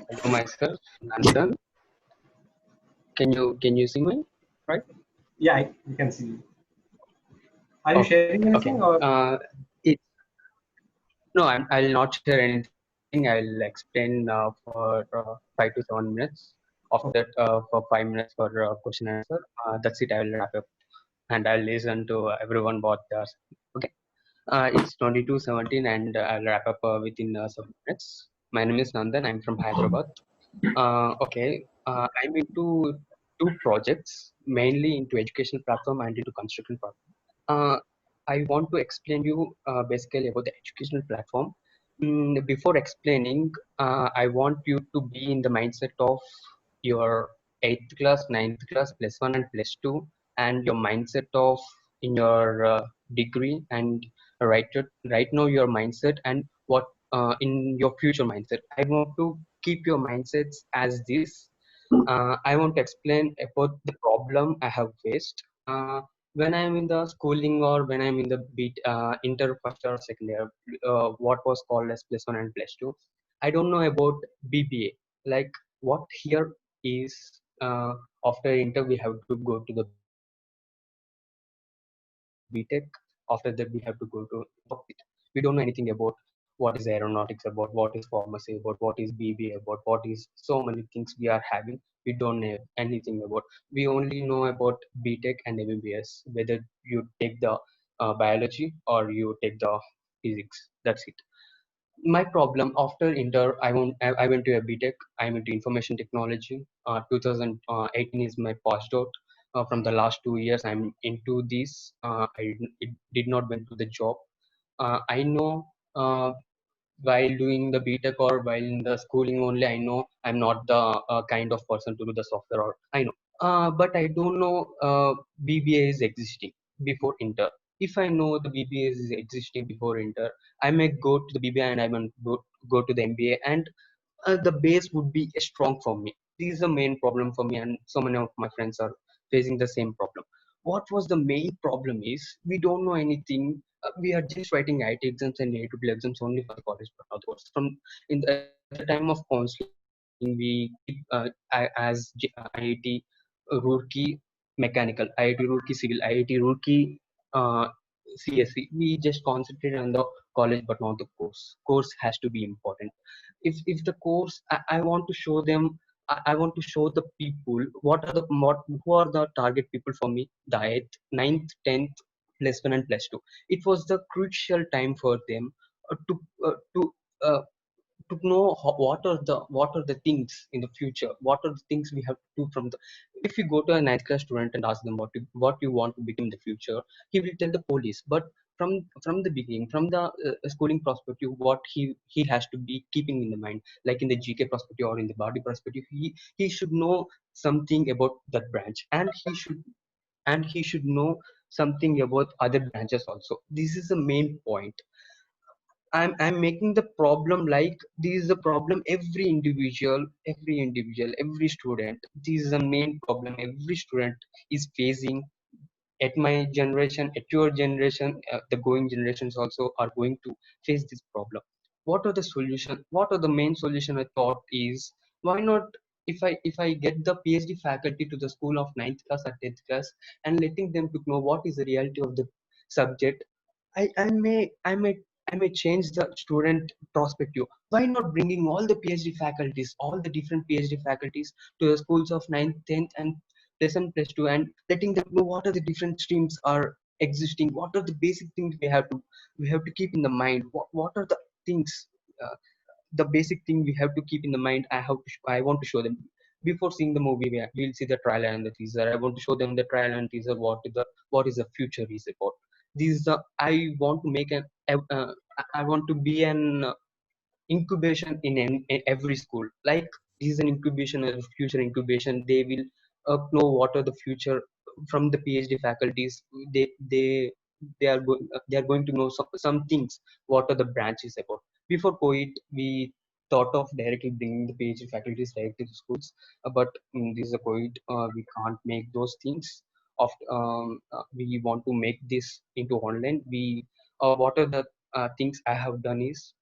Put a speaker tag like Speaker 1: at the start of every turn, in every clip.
Speaker 1: Hello, myself, Nandan. Can you see me? Right?
Speaker 2: Yeah, you can see. Are you
Speaker 1: Okay.
Speaker 2: sharing
Speaker 1: Okay.
Speaker 2: anything or?
Speaker 1: It no, I'll not share anything. I'll explain for 5 to 7 minutes. After that, for 5 minutes for question and answer. That's it. I will wrap up and I'll listen to everyone what does. Okay. It's 22:17 and I'll wrap up within 7 minutes. My name is Nandan. I'm from Hyderabad. Okay. I'm into two projects, mainly into education platform and into construction platform. Uh, I want to explain you basically about the educational platform. Before explaining, I want you to be in the mindset of your 8th class, 9th class, plus one and plus two, and your mindset of in your degree and right now your mindset and what in your future mindset. I want to keep your mindsets as this. I want to explain about the problem I have faced. When I'm in the schooling or when I'm in the inter first or second year, what was called as plus one and plus two, I don't know about BBA. Like what here is after inter we have to go to the BTech. After that we have to go to we don't know anything about what is aeronautics about, what is pharmacy about, what is BBA about, what is so many things we are having. We don't know anything about. We only know about BTech and MBBS. Whether you take the biology or you take the physics. That's it. My problem after inter, I went to a BTech. I'm into information technology. 2018 is my postdoc. From the last 2 years, I'm into this. It did not went to the job. I know while doing the BTech or while in the schooling only, I know I'm not the kind of person to do the software. Or I know, but I don't know BBA is existing before inter. If I know the BBA is existing before inter, I may go to the BBA and I will go to the MBA, and the base would be strong for me. This is the main problem for me, and so many of my friends are facing the same problem. What was the main problem is we don't know anything. We are just writing IT exams and A2 exams only for the college, but not the course. From in the, at the time of counseling, we keep IIT Roorkee mechanical, IIT Roorkee civil, IIT Roorkee uh, CSC. We just concentrate on the college, but not the course. Course has to be important. If the course, I want to show them. I want to show the people who are the target people for me. The 8th, 9th, 10th, plus one and plus two. It was the crucial time for them to know what are the things in the future, what are the things we have to do from the. If you go to a ninth class student and ask them what you want to become in the future, he will tell the police. But from the beginning, from the schooling perspective, what he has to be keeping in the mind, like in the GK perspective or in the body perspective, he should know something about that branch, and he should know something about other branches also. This is the main point. I'm making the problem like this is the problem every student. This is the main problem every student is facing at my generation, at your generation, the going generations also are going to face this problem. What are the solution? What are the main solution I thought is why not if I get the PhD faculty to the school of ninth class or 10th class and letting them to know what is the reality of the subject. I may change the student perspective. Why not bringing all the PhD faculties, all the different PhD faculties to the schools of ninth, 10th, and plus one, plus two, and letting them know what are the different streams are existing, what are the basic things we have to keep in the mind, what are the things, uh, the basic thing we have to keep in the mind. I want to show them before seeing the movie. We'll see the trailer and the teaser. I want to show them the trailer and teaser. What is the future is about. This is the I want to make I want to be an incubation in every school. Like this is an incubation, a future incubation. They will know what are the future from the PhD faculties. They are going to know some things. What are the branches about? Before COVID, we thought of directly bringing the PhD faculties directly to schools, but this is a COVID. We can't make those things. We want to make this into online. What are the things I have done is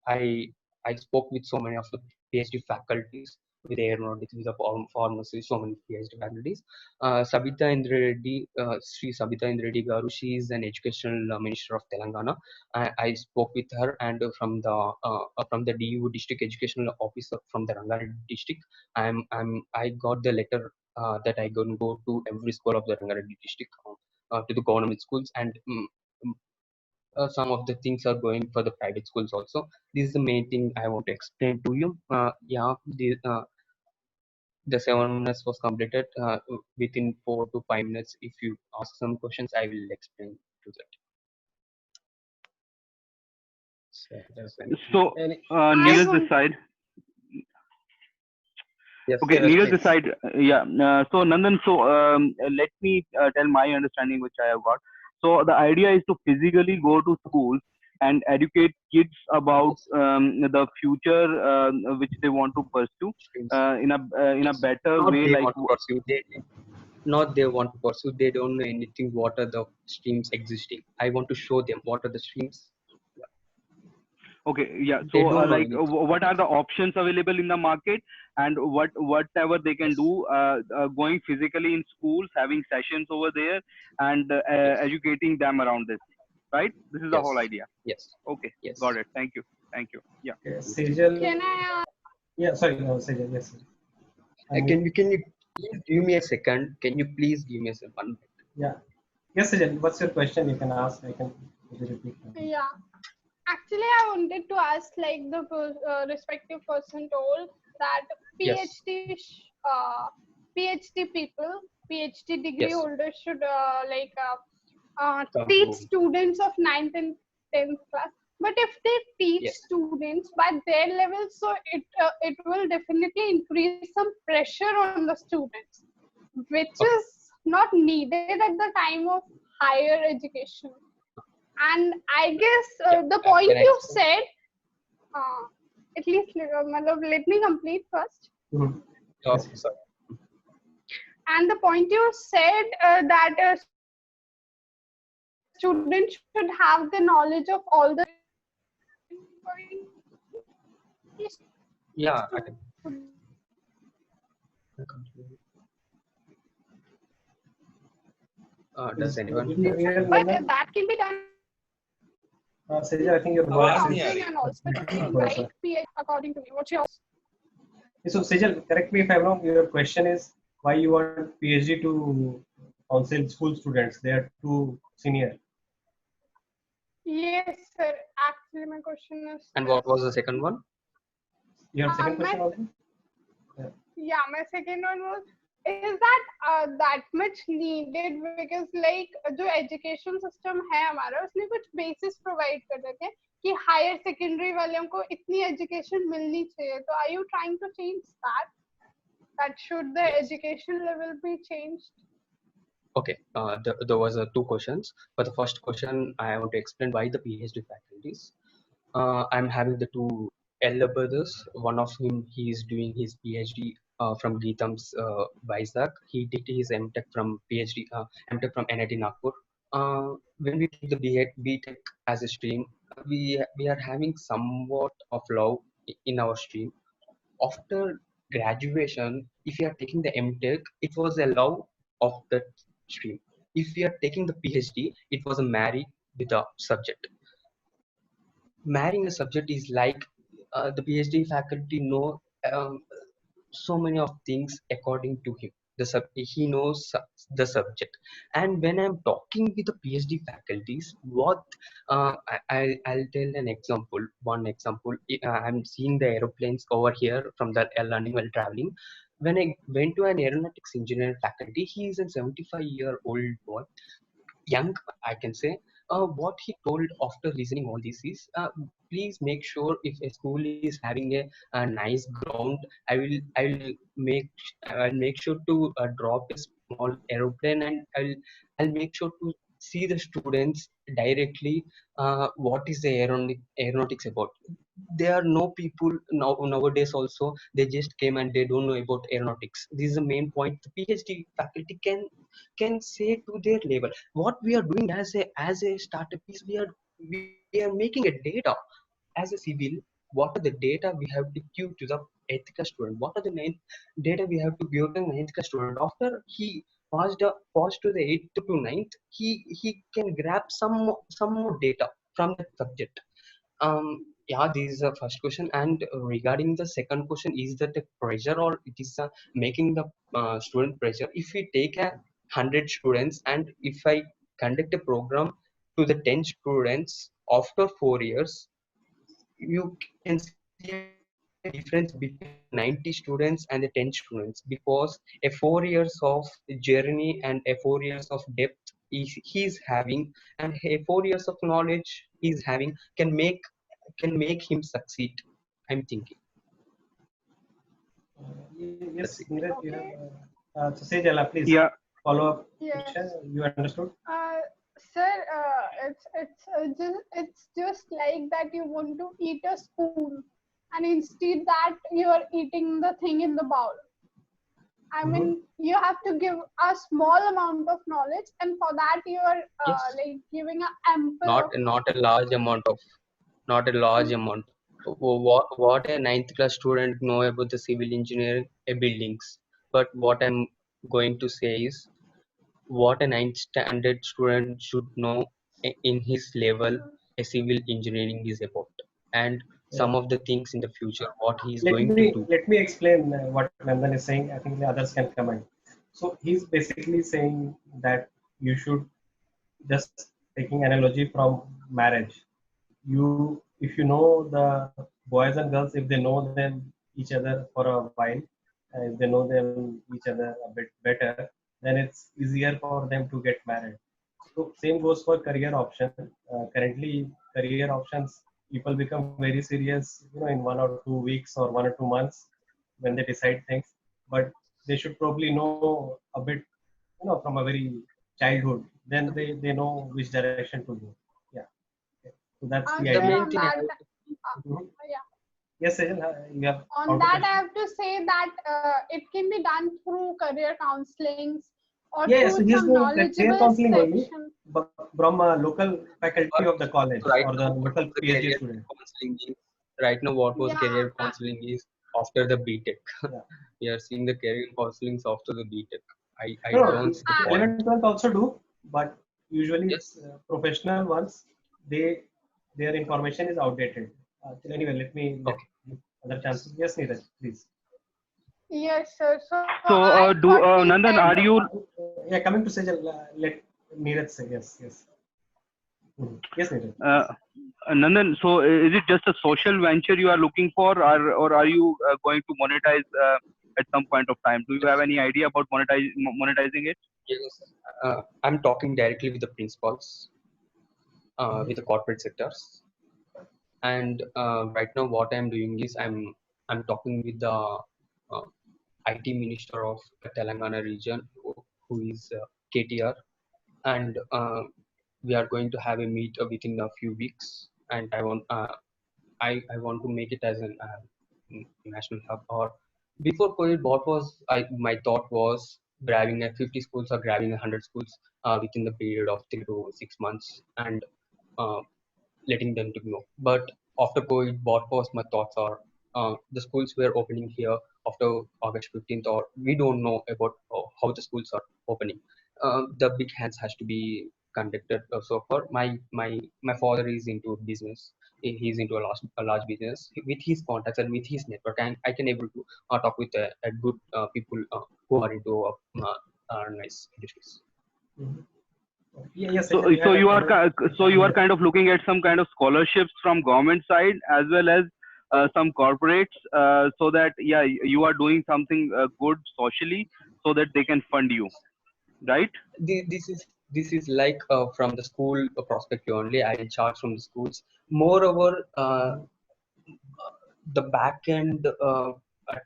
Speaker 1: I I spoke with so many of the PhD faculties with aeronautics, with the pharmacy, so many PhD faculties. Sabita Indra Reddy, Sri Sabita Indra Reddy Garu, she is an educational minister of Telangana. I spoke with her, and from the DU district educational officer from the Rangareddy district, I got the letter that I can go to every school of the Rangareddy district, to the government schools, and some of the things are going for the private schools also. This is the main thing I want to explain to you. Yeah, the 7 minutes was completed. Within 4 to 5 minutes, if you ask some questions, I will explain to that. So,
Speaker 3: So,
Speaker 2: Any,
Speaker 3: Neeraj
Speaker 4: want-
Speaker 3: this side.
Speaker 1: yes,
Speaker 3: Okay,
Speaker 2: Neeraj,
Speaker 3: Neeraj this
Speaker 2: please.
Speaker 3: side. Yeah. So, Nandan, so let me tell my understanding which I have got. So, the idea is to physically go to schools and educate kids about the future which they want to pursue
Speaker 1: streams.
Speaker 3: in a better
Speaker 1: Not
Speaker 3: way.
Speaker 1: they
Speaker 3: Like,
Speaker 1: want to pursue. Not they want to pursue. They don't know anything. What are the streams existing? I want to show them what are the streams.
Speaker 3: okay, yeah.
Speaker 1: They
Speaker 3: So,
Speaker 1: don't know
Speaker 3: like,
Speaker 1: anything.
Speaker 3: what are the options available in the market, and whatever they can
Speaker 1: Yes.
Speaker 3: do, going physically in schools, having sessions over there, and
Speaker 1: Yes.
Speaker 3: educating them around this. Right? This is the whole
Speaker 1: Yes.
Speaker 3: idea.
Speaker 1: Yes.
Speaker 3: Okay,
Speaker 1: Yes.
Speaker 3: got it. Thank you. Thank you. Yeah.
Speaker 2: okay, Sejal.
Speaker 4: Can I
Speaker 2: Yeah, sorry, no, Sejal, yes. Sir.
Speaker 1: Can you please give me a second? Can you please give me a second?
Speaker 2: Yeah. Yes, Sejal, what's your question? You can ask. I can maybe repeat.
Speaker 4: Yeah. Actually, I wanted to ask, like the respective person told that
Speaker 1: Yes.
Speaker 4: PhD people, PhD degree
Speaker 1: Yes.
Speaker 4: holders should
Speaker 1: Come
Speaker 4: teach
Speaker 1: to
Speaker 4: students of 9th and 10th class. But if they teach
Speaker 1: yes.
Speaker 4: students by their level, so it will definitely increase some pressure on the students, which
Speaker 1: Okay.
Speaker 4: is not needed at the time of higher education. And I guess
Speaker 1: Yeah.
Speaker 4: the point
Speaker 1: Can I
Speaker 4: you
Speaker 1: explain?
Speaker 4: said, at least let me complete first.
Speaker 2: Mhm.
Speaker 1: Oh,
Speaker 2: Yes, yes.
Speaker 1: sorry.
Speaker 4: And the point you said that students should have the knowledge of all the
Speaker 1: Yeah, I can continue. Does anyone
Speaker 2: Did
Speaker 1: hear?
Speaker 2: you hear
Speaker 4: but
Speaker 2: Nandan?
Speaker 4: that can be done
Speaker 2: Sejal, I think your
Speaker 4: by
Speaker 2: voice is
Speaker 4: offline and also
Speaker 2: थोड़ा सा.
Speaker 4: right, according to me. What's your
Speaker 2: So, Sejal, correct me if I'm wrong. Your question is why you want PhD to counsel school students? They are too senior.
Speaker 4: Yes, sir. Actually, my question is
Speaker 1: And what was the second one?
Speaker 2: You have second
Speaker 4: my
Speaker 2: question also?
Speaker 4: yeah, my second one was is that that much needed because like जो education system है हमारा उसने कुछ basis provide कर देते हैं कि higher secondary वालों को इतनी education मिलनी चाहिए तो are you trying to change that should the
Speaker 1: Yes.
Speaker 4: education level be changed?
Speaker 1: Okay. There was two questions. For the first question, I want to explain why the PhD faculties. I'm having the two elder brothers. One of him, he is doing his PhD from Geetham's Vizag. He did his MTech from MTech from NIT Nagpur. When we take the BTech as a stream, we are having somewhat of love in our stream. After graduation, if you are taking the MTech, it was a love of that stream. If you are taking the PhD, it was a marry with a subject. Marrying a subject is like the PhD faculty know so many of things according to him. He knows the subject, and when I'm talking with the PhD faculties, what I'll tell an example. One example, I'm seeing the aeroplanes over here from the learning while traveling. When I went to an aeronautics engineer faculty, he is a 75-year-old boy, young, I can say. What he told after listening all this is, please make sure if a school is having a nice ground, I'll make sure to drop a small aeroplane, and I'll make sure to see the students directly what is the aeronautics about. There are no people nowadays also, they just came and they don't know about aeronautics. This is the main point the PhD faculty can say to their level. What we are doing as a startup is we are making a data as a civil. what are the data we have to give to the 8th class student? What are the data we have to give to the 9th class student? After he passed to the 8th to 9th, he can grab some more data from that subject. Yeah, this is the first question. And regarding the second question, is that the pressure or it is making the student pressure? If we take 100 students and if I conduct a program to the 10 students after 4 years, you can see a difference between the 90 students and the 10 students, because a 4 years of journey and a 4 years of depth he is having, and a 4 years of knowledge he is having can make him succeed. I'm thinking
Speaker 2: Yes,
Speaker 1: that's it.
Speaker 2: Neeraj, you
Speaker 4: Okay.
Speaker 2: have. So Sejal, please
Speaker 3: Yeah.
Speaker 2: follow up
Speaker 4: Yes.
Speaker 2: question. You understood?
Speaker 4: Sir, it's just like that you want to eat a spoon, and instead that you are eating the thing in the bowl. I
Speaker 2: Mhm.
Speaker 4: mean, you have to give a small amount of knowledge, and for that you are
Speaker 1: Yes,
Speaker 4: like giving an ample
Speaker 1: not
Speaker 4: of.
Speaker 1: not a large amount of not a large amount. What a ninth class student know about the civil engineering buildings, but what I'm going to say is what a ninth standard student should know in his level a civil engineering is about, and
Speaker 2: Yeah.
Speaker 1: some of the things in the future what he is
Speaker 2: Let
Speaker 1: going
Speaker 2: me
Speaker 1: to do.
Speaker 2: let me explain what Nandan is saying. I think the others can comment. So he's basically saying that you should just taking analogy from marriage. You if you know the boys and girls, if they know them each other for a while, if they know them each other a bit better, then it's easier for them to get married. So same goes for career option. Currently career options, people become very serious, in 1 or 2 weeks or 1 or 2 months when they decide things, but they should probably know a bit, from a very childhood, then they know which direction to go. Yeah. Okay. So that's the
Speaker 1: The
Speaker 4: Sir,
Speaker 2: idea.
Speaker 1: main
Speaker 4: on
Speaker 1: thing
Speaker 4: that,
Speaker 1: about
Speaker 2: Mhm.
Speaker 4: yeah.
Speaker 2: Yes, Sejal, you have
Speaker 4: On
Speaker 2: counter
Speaker 4: that, I
Speaker 2: question?
Speaker 4: have to say that it can be done through career counselings or
Speaker 2: Yeah, yeah,
Speaker 4: through
Speaker 2: so he's
Speaker 4: some
Speaker 2: doing career
Speaker 4: knowledgeable
Speaker 2: counseling only,
Speaker 4: section.
Speaker 2: but from a local faculty of the college
Speaker 1: right
Speaker 2: or
Speaker 1: now
Speaker 2: the
Speaker 1: what
Speaker 2: local
Speaker 1: was the
Speaker 2: PhD
Speaker 1: career
Speaker 2: student.
Speaker 1: counseling is right now what was
Speaker 4: Yeah,
Speaker 1: career counseling is after the BTech.
Speaker 2: Yeah.
Speaker 1: We are seeing the career counselings after the BTech. I
Speaker 2: No,
Speaker 1: don't
Speaker 2: no,
Speaker 1: see the
Speaker 2: 11
Speaker 1: point.
Speaker 2: 12 also do, but usually it's
Speaker 1: Yes,
Speaker 2: professional ones. They their information is outdated. Anyway, let
Speaker 1: okay.
Speaker 2: other chances. Yes, Neeraj, please.
Speaker 4: yes, sir. So
Speaker 3: So,
Speaker 4: I
Speaker 3: do
Speaker 4: thought he
Speaker 3: Nandan,
Speaker 4: said
Speaker 3: are you
Speaker 2: Yeah, coming to Sejal, let Neeraj say yes, yes. Mhm. Yes, Neeraj.
Speaker 3: uh, Nandan? So, is it just a social venture you are looking for, or are you going to monetize at some point of time? Do you have any idea about monetizing it?
Speaker 1: Yes. I'm talking directly with the principals, with the corporate sectors, and right now what I'm doing is I'm talking with the IT minister of the Telangana region, who is KTR, and we are going to have a meet within a few weeks, and I want to make it as an national hub. Or before COVID, my thought was grabbing at 50 schools or grabbing 100 schools within the period of 3 to 6 months, and uh, letting them to know. But after COVID, what was my thoughts are the schools were opening here after August 15th, or we don't know about how the schools are opening. The big hands has to be conducted. So far, my father is into business. He's into a large business with his contacts and with his network, and I can able to talk with a good people who are into nice industries.
Speaker 2: Mhm. Yeah, yes,
Speaker 3: So,
Speaker 2: Sejal, you
Speaker 3: so
Speaker 2: had a
Speaker 3: you are
Speaker 2: comment.
Speaker 3: so you are
Speaker 2: Neeraj.
Speaker 3: kind of looking at some kind of scholarships from government side as well as some corporates, so that you are doing something good socially, so that they can fund you, right?
Speaker 1: This is like from the school perspective only. I will charge from the schools. Moreover, the back end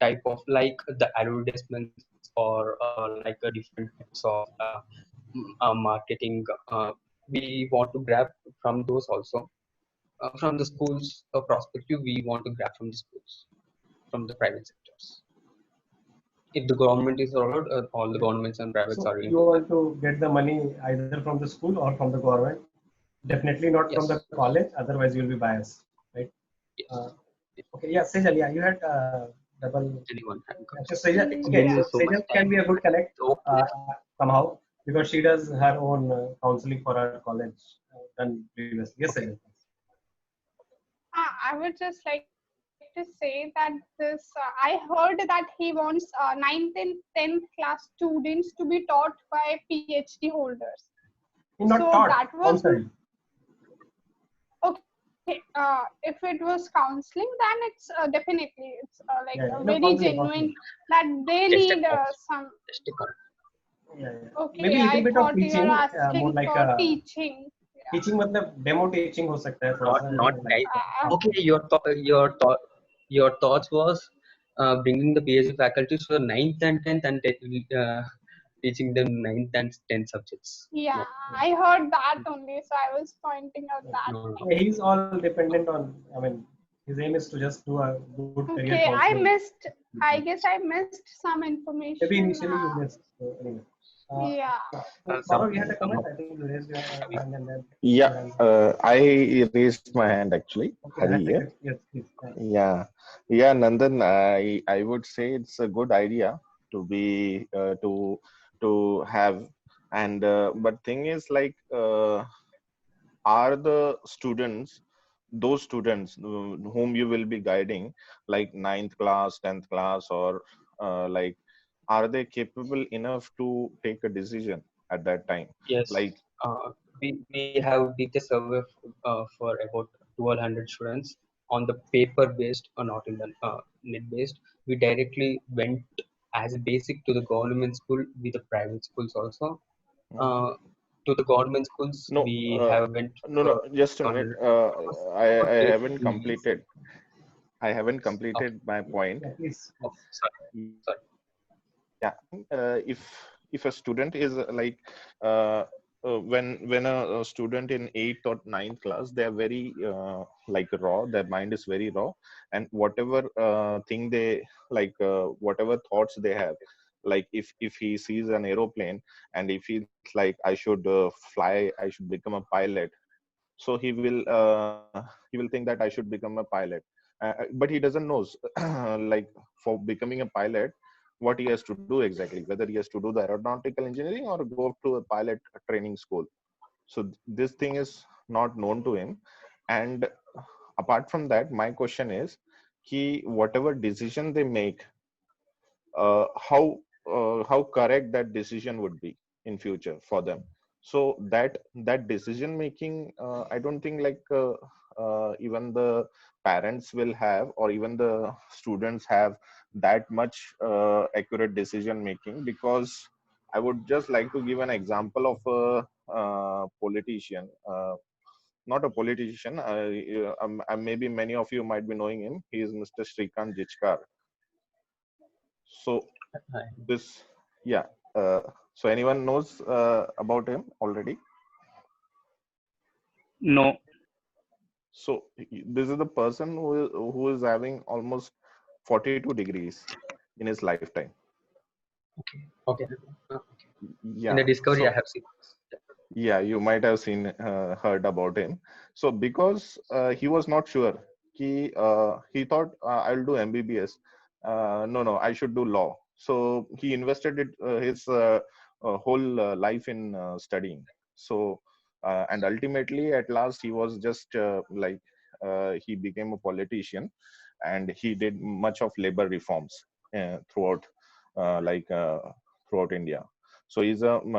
Speaker 1: type of like the advertisements or like a different types of marketing. We want to grab from those also. From the schools perspective, we want to grab from the schools, from the private sectors. If the government is allowed, all the governments and privates
Speaker 2: So
Speaker 1: are
Speaker 2: you
Speaker 1: into that.
Speaker 2: want to get the money either from the school or from the government. Definitely not from the
Speaker 1: Yes,
Speaker 2: college, otherwise you will be biased, right? Uh,
Speaker 1: yes.
Speaker 2: Okay, yeah, Sejal, yeah, you had double.
Speaker 1: Anyone hand comes.
Speaker 2: So Sejal,
Speaker 1: It's
Speaker 2: okay,
Speaker 1: been
Speaker 2: so
Speaker 1: so much
Speaker 2: Sejal can
Speaker 1: time.
Speaker 2: be a good connect
Speaker 1: Okay.
Speaker 2: somehow because she does her own counseling for her college done previously. Yes, Sejal.
Speaker 4: I would just like to say that this, I heard that he wants 9th and 10th class students to be taught by PhD holders.
Speaker 2: He not
Speaker 4: So
Speaker 2: taught,
Speaker 4: that was
Speaker 2: counseled.
Speaker 4: okay. If it was counseling, then it's definitely it's like
Speaker 2: Yeah, yeah, no,
Speaker 4: very
Speaker 2: counseling,
Speaker 4: genuine
Speaker 2: counseling.
Speaker 4: that they
Speaker 1: Just a
Speaker 4: need
Speaker 1: course.
Speaker 4: some.
Speaker 1: Just a course.
Speaker 2: Yeah, yeah.
Speaker 4: Okay,
Speaker 2: Maybe a little
Speaker 4: I
Speaker 2: bit of
Speaker 4: thought you were
Speaker 2: teaching, more
Speaker 4: asking
Speaker 2: like
Speaker 4: for teaching. Yeah.
Speaker 2: teaching मतलब demo teaching हो सकता है थोड़ा
Speaker 1: Not
Speaker 2: सा, you
Speaker 1: not
Speaker 2: know, like
Speaker 1: okay. Your thoughts was bringing the PhD faculties for 9th and 10th and teaching them 9th and 10th subjects.
Speaker 4: Yeah,
Speaker 1: No,
Speaker 4: I heard that only, so I was pointing out that.
Speaker 1: no, no.
Speaker 2: yeah, he's all dependent on. I mean, his aim is to just do a good career
Speaker 4: Okay, I
Speaker 2: counseling.
Speaker 4: missed. I guess I missed some
Speaker 2: Maybe
Speaker 4: information.
Speaker 2: initially you missed. So anyway,
Speaker 4: Yeah.
Speaker 2: yeah. So,
Speaker 1: Some
Speaker 2: Saurav, you had a comment.
Speaker 1: somehow.
Speaker 2: I think you raised your hand and then
Speaker 5: Yeah,
Speaker 2: your hand.
Speaker 5: I raised my hand actually.
Speaker 2: Okay,
Speaker 5: Hari
Speaker 2: that's
Speaker 5: here.
Speaker 2: it. Yes, please.
Speaker 5: Yeah, yeah, Nandan. I would say it's a good idea to be to have, and but thing is like, are the students, those students whom you will be guiding, like ninth class, 10th class, or like, are they capable enough to take a decision at that time?
Speaker 1: Yes.
Speaker 5: Like,
Speaker 1: We did the survey for about 1,200 students on the paper based or not in the net based. We directly went as a basic to the government school with the private schools also.
Speaker 5: mm,
Speaker 1: Uh, to the government schools,
Speaker 5: no,
Speaker 1: we have went
Speaker 5: no, no,
Speaker 1: for
Speaker 5: just a minute.
Speaker 1: 100.
Speaker 5: I
Speaker 1: Okay,
Speaker 5: haven't completed. I haven't
Speaker 1: of,
Speaker 5: completed my point.
Speaker 2: Yeah, please.
Speaker 1: sorry.
Speaker 5: Yeah, if a student is like, uh, when a student in 8th or 9th class, they are very like raw, their mind is very raw, and whatever thing they like, whatever thoughts they have, like if he sees an aeroplane and if he's like, I should fly, I should become a pilot, so he will think that I should become a pilot, but he doesn't know like, for becoming a pilot, what he has to do exactly, whether he has to do the aeronautical engineering or go to a pilot training school. So this thing is not known to him. And apart from that, my question is, he whatever decision they make, uh, how how correct that decision would be in future for them. So that decision making, I don't think like, even the parents will have, or even the students have that much accurate decision making, because I would just like to give an example of a politician, not a politician, maybe many of you might be knowing him. He is Mr. Shrikant Jichkar. So this, yeah, so anyone knows about him already?
Speaker 3: No.
Speaker 5: So this is the person who is having almost 42 degrees in his lifetime.
Speaker 1: Okay. In the
Speaker 5: Yeah,
Speaker 1: Discovery, I
Speaker 5: so
Speaker 1: have seen.
Speaker 5: yeah, you might have seen, heard about him. So because he was not sure, he thought, I'll do MBBS. No, I should do law. So he invested his whole life in studying. So and ultimately, at last, he was just like, he became a politician, and he did much of labor reforms throughout, like, throughout India. So he's from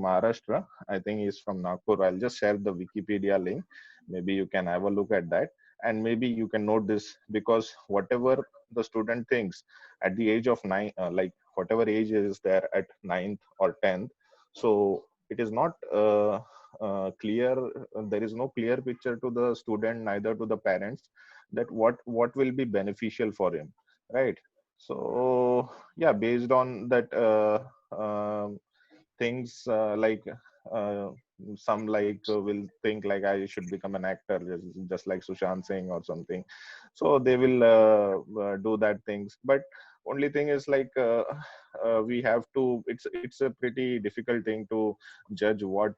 Speaker 5: Maharashtra. I think he's from Nagpur. I'll just share the Wikipedia link. Maybe you can have a look at that, and maybe you can note this, because whatever the student thinks at the age of 9, like whatever age is there at 9th or 10th, so it is not clear. There is no clear picture to the student, neither to the parents, that what will be beneficial for him, right? So yeah, based on that, things, like, uh, some like, will think like, I should become an actor, just like Sushant Singh or something. So they will do that things. But only thing is like, we have to, it's a pretty difficult thing to judge what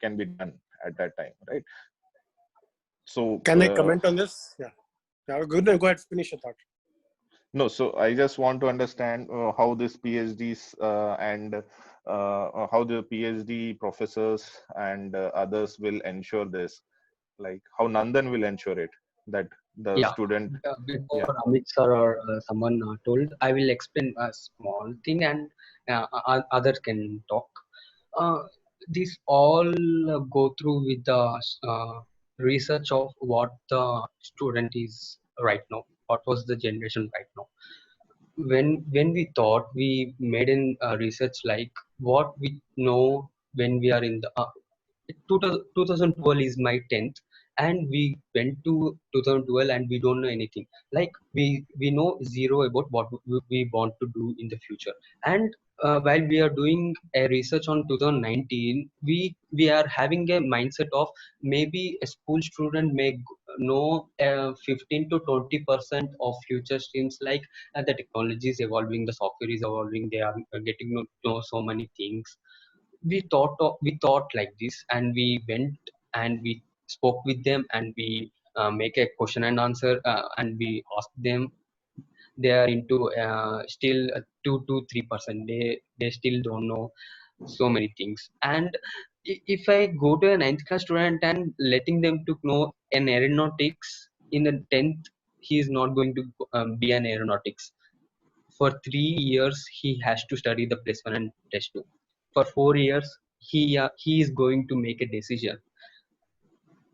Speaker 5: can be done at that time, right? So
Speaker 6: Can I comment on this? Yeah. Good. Go ahead. Finish your thought.
Speaker 5: no, so I just want to understand how this PhDs and how the PhD professors and others will ensure this, like how Nandan will ensure it, that the
Speaker 1: Yeah.
Speaker 5: student.
Speaker 1: Before
Speaker 5: Yeah.
Speaker 1: Amit sir or someone told, I will explain a small thing and others can talk. These all go through with the research of what the student is right now. What was the generation right now? When we thought, we made in research like what we know when we are in the 2012 is my 10th, and we went to 2012 and we don't know anything. Like we know zero about what we want to do in the future. And while we are doing a research on 2019, we are having a mindset of maybe a school student may know 15 to 20% of future streams, like the technology is evolving, the software is evolving, they are getting to know so many things. We thought like this, and we went and we spoke with them, and we make a question and answer, and we asked them. They are into still 2 to 3%. They still don't know so many things. And if I go to a ninth class student and letting them to know an aeronautics in the 10th, he is not going to be an aeronautics. For 3 years he has to study the plus one and test two. For 4 years he is going to make a decision.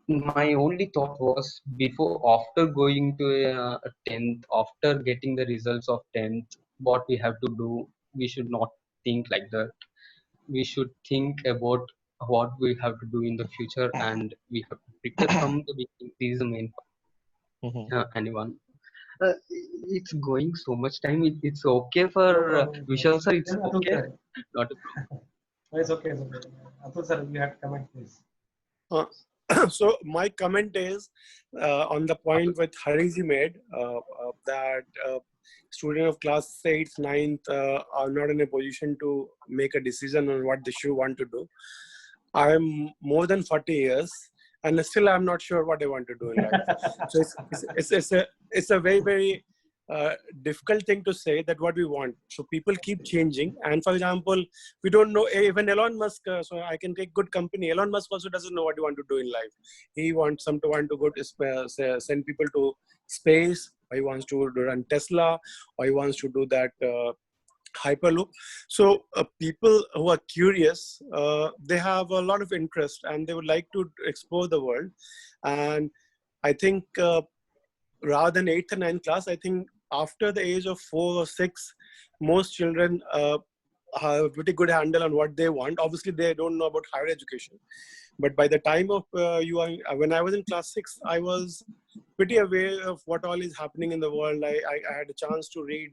Speaker 1: My only thought was, before after going to a 10th, after getting the results of 10th, what we have to do, we should not think like that. We should think about what we have to do in the future, and we have to prepare from the beginning. This is the main
Speaker 5: Mhm.
Speaker 1: point. Anyone, it's going so much time. It's okay for
Speaker 2: No problem.
Speaker 1: Vishal sir, it's
Speaker 2: Yes, Atul
Speaker 1: okay,
Speaker 2: sir.
Speaker 1: not a problem.
Speaker 2: No, it's okay. It's okay. Atul sir, you have to comment, please.
Speaker 6: So my comment is on the point with Hariji made that student of class 8th, 9th are not in a position to make a decision on what they should want to do. I'm more than 40 years and still I'm not sure what I want to do in life. So it's a very, very difficult thing to say that what we want. So people keep changing. And for example, we don't know even Elon Musk. So I can take good company. Elon Musk also doesn't know what he want to do in life. He wants to go to send people to space. Or he wants to run Tesla, or he wants to do that Hyperloop. So people who are curious, they have a lot of interest and they would like to explore the world. And I think rather than 8th and 9th class, I think after the age of 4 or 6, most children have a pretty good handle on what they want. Obviously, they don't know about higher education. But by the time of when I was in class 6, I was pretty aware of what all is happening in the world. I had a chance to read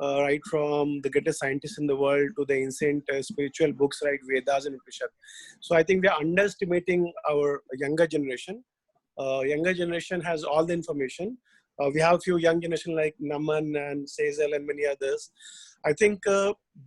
Speaker 6: right from the greatest scientists in the world to the ancient spiritual books, right, Vedas and Upanishad. So I think we're underestimating our younger generation. Younger generation has all the information. We have a few young generation like Naman and Sezel and many others. I think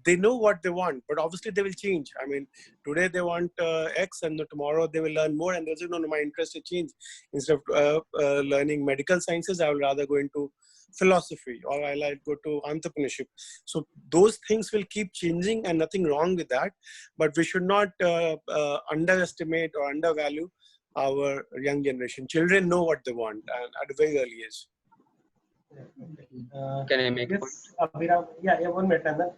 Speaker 6: they know what they want, but obviously they will change. I mean, today they want X, and tomorrow they will learn more, and there's no, my interest will change. Instead of learning medical sciences, I will rather go into philosophy, or I like go to entrepreneurship. So those things will keep changing, and nothing wrong with that. But we should not underestimate or undervalue our young generation. Children know what they want, and at a very early age.
Speaker 1: Can I make a point?
Speaker 2: Yes, Abhiram. Yeah, 1 minute, and then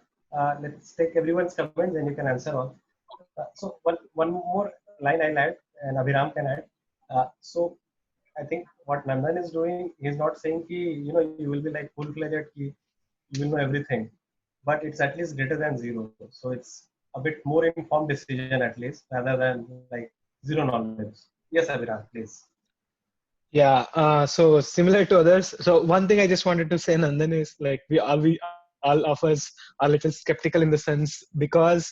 Speaker 2: let's take everyone's comments, then you can answer all. So one more line I'll add, and Abhiram can add. So I think what Nandan is doing, he's not saying ki, you will be like full-fledged, ki, you will know everything, but it's at least greater than zero. So it's a bit more informed decision at least, rather than like zero knowledge. Yes, Abhiram, please.
Speaker 7: Yeah, so similar to others. So one thing I just wanted to say, Nandan, is like we all of us are little skeptical in the sense because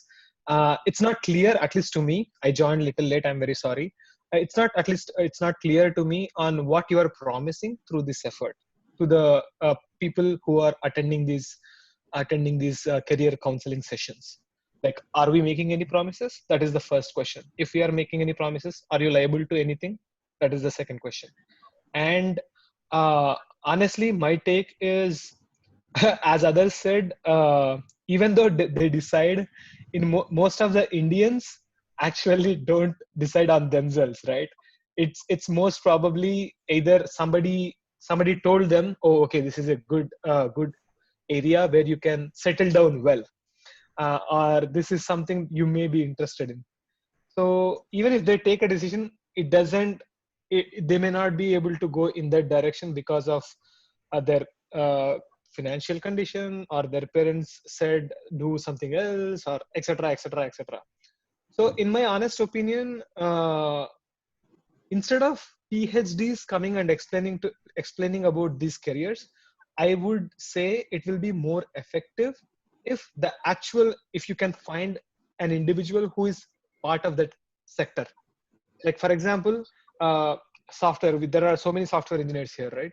Speaker 7: it's not clear, at least to me. I joined little late. I'm very sorry. It's not clear to me on what you are promising through this effort to the people who are attending these career counseling sessions. Like, are we making any promises? That is the first question. If we are making any promises, are you liable to anything? That is the second question. And honestly, my take is, as others said, even though they decide, most of the Indians actually don't decide on themselves, right? It's most probably either somebody told them, oh, okay, this is a good area where you can settle down well, or this is something you may be interested in. So even if they take a decision, it doesn't they may not be able to go in that direction because of their uh, financial condition, or their parents said do something else, or etc etc etc. So in my honest opinion, instead of PhDs coming and explaining about these careers, I would say it will be more effective if you can find an individual who is part of that sector. Like for example, software. There are so many software engineers here, right?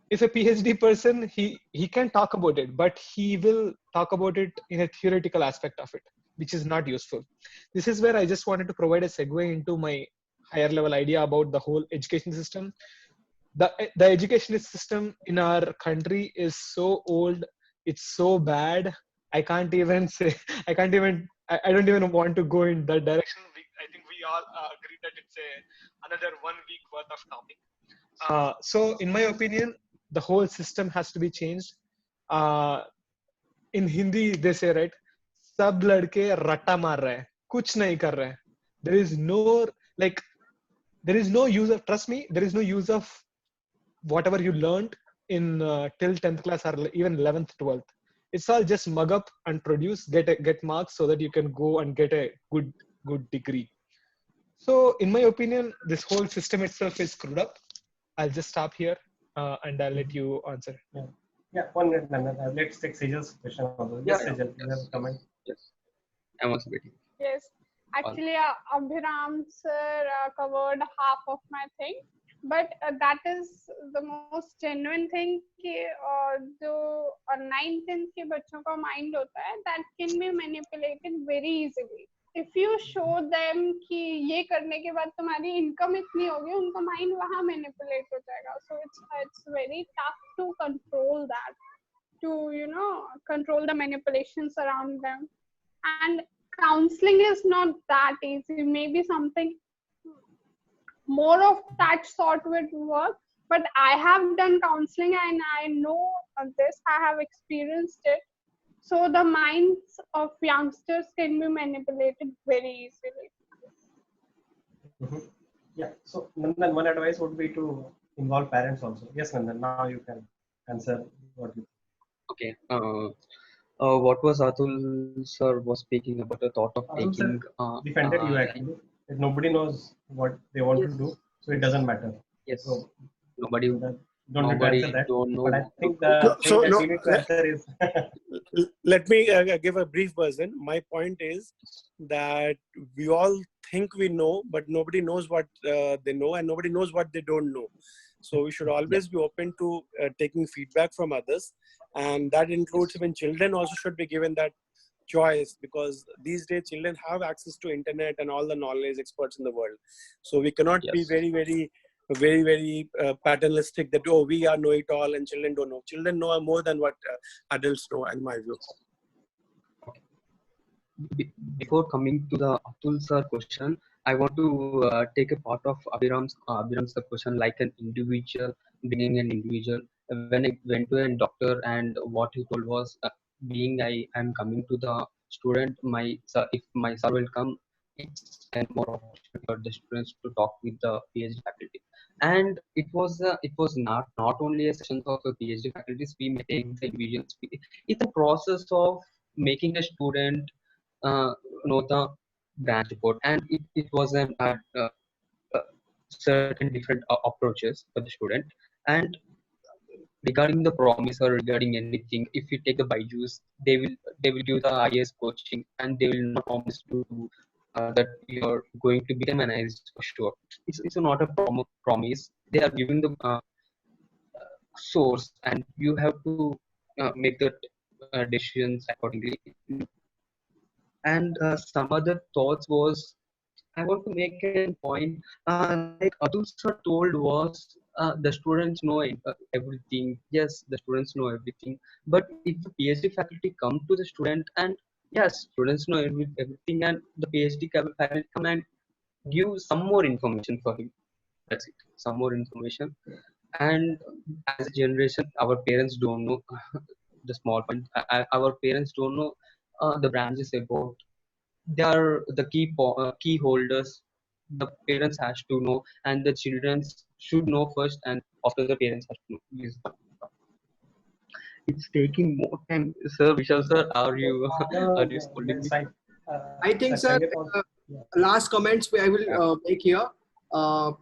Speaker 7: If a PhD person, he can talk about it, but he will talk about it in a theoretical aspect of it, which is not useful. This is where I just wanted to provide a segue into my higher level idea about the whole education system. The education system in our country is so old, it's so bad. I can't even say I don't even want to go in that direction. I think we all agree that it's another 1 week worth of topic. So in my opinion, the whole system has to be changed. uh, in Hindi they say, right, सब लड़के रट्टा मार रहे हैं, कुछ नहीं कर रहे हैं. There is no, like, there is no use of, trust me, there is no use of whatever you learned in till 10th class or even 11th 12th. It's all just mug up and produce, get marks so that you can go and get a good degree. So in my opinion, this whole system itself is screwed up. I'll just stop here, and I'll let you answer.
Speaker 2: Yeah, 1 minute, Nandan. Let's take Sejal's question also. Yes, Sejal, you have a comment.
Speaker 1: Yes, I'm also waiting.
Speaker 4: Yes, actually, Abhiram sir covered half of my thing, but that is the most genuine thing कि जो 9th-10th के बच्चों का mind होता है, that can be manipulated very easily. If you show them कि ये करने के बाद तुम्हारी income इतनी होगी, उनका mind वहाँ manipulate हो जाएगा. So it's very tough to control that, to control the manipulations around them. And counseling is not that easy. Maybe something more of that sort would work, but I have done counseling and I know this. I have experienced it. So the minds of youngsters can be manipulated very easily.
Speaker 2: Yeah. So Nandan, one advice would be to involve parents also. Yes, Nandan. Now you can answer what you.
Speaker 1: Okay. What was Atul sir was speaking about the thought of
Speaker 2: Atul sir
Speaker 1: taking
Speaker 2: defended you actually. That nobody knows what they want to do, so it doesn't matter.
Speaker 1: Yes.
Speaker 2: So
Speaker 1: Nobody
Speaker 2: don't need to answer that.
Speaker 1: don't know.
Speaker 2: But I think the thing that we need to answer is
Speaker 6: Let me give a brief version. My point is that we all think we know, but nobody knows what they know, and nobody knows what they don't know. So we should always be open to taking feedback from others, and that includes even children also should be given that choice, because these days children have access to internet and all the knowledge experts in the world. So we cannot be very paternalistic that, oh, we are know it all and children don't know. Children know more than what adults know, in my view.
Speaker 1: Before coming to the Atul sir question, I want to take a part of Abhiram's question, like an individual, being an individual. When I went to a doctor, and what he told was, being I am coming to the student, if my sir will come, it's and more opportunity for the students to talk with the PhD faculty. And it was not only a session of the PhD faculties. We may take the individuals. It's a process of making a student know the branch report, and it was an certain different approaches for the student. And regarding the promise or regarding anything, if you take the Byju's, they will give the IS coaching, and they will not promise to that you're going to become an IS for sure. It's not a promise. They are giving the source, and you have to make the decisions accordingly. And some other thoughts was, I want to make a point. Like Atul sir told was the students know everything. Yes, the students know everything. But if the PhD faculty come to the student and yes, students know everything, and the PhD faculty come and give some more information for him. That's it. Some more information. And as a generation, our parents don't know the small point. Our parents don't know the branches about. They are the key holders. The parents has to know, and the children should know first, and after the parents have to know. It's taking more time, sir. Vishal sir, are you
Speaker 2: No,
Speaker 1: are
Speaker 2: no,
Speaker 1: you
Speaker 2: no,
Speaker 1: scolding
Speaker 2: that's
Speaker 1: me?
Speaker 2: fine.
Speaker 8: I think, sir,
Speaker 2: Sanjay Paul- yeah.
Speaker 8: last comments I will make here. Well,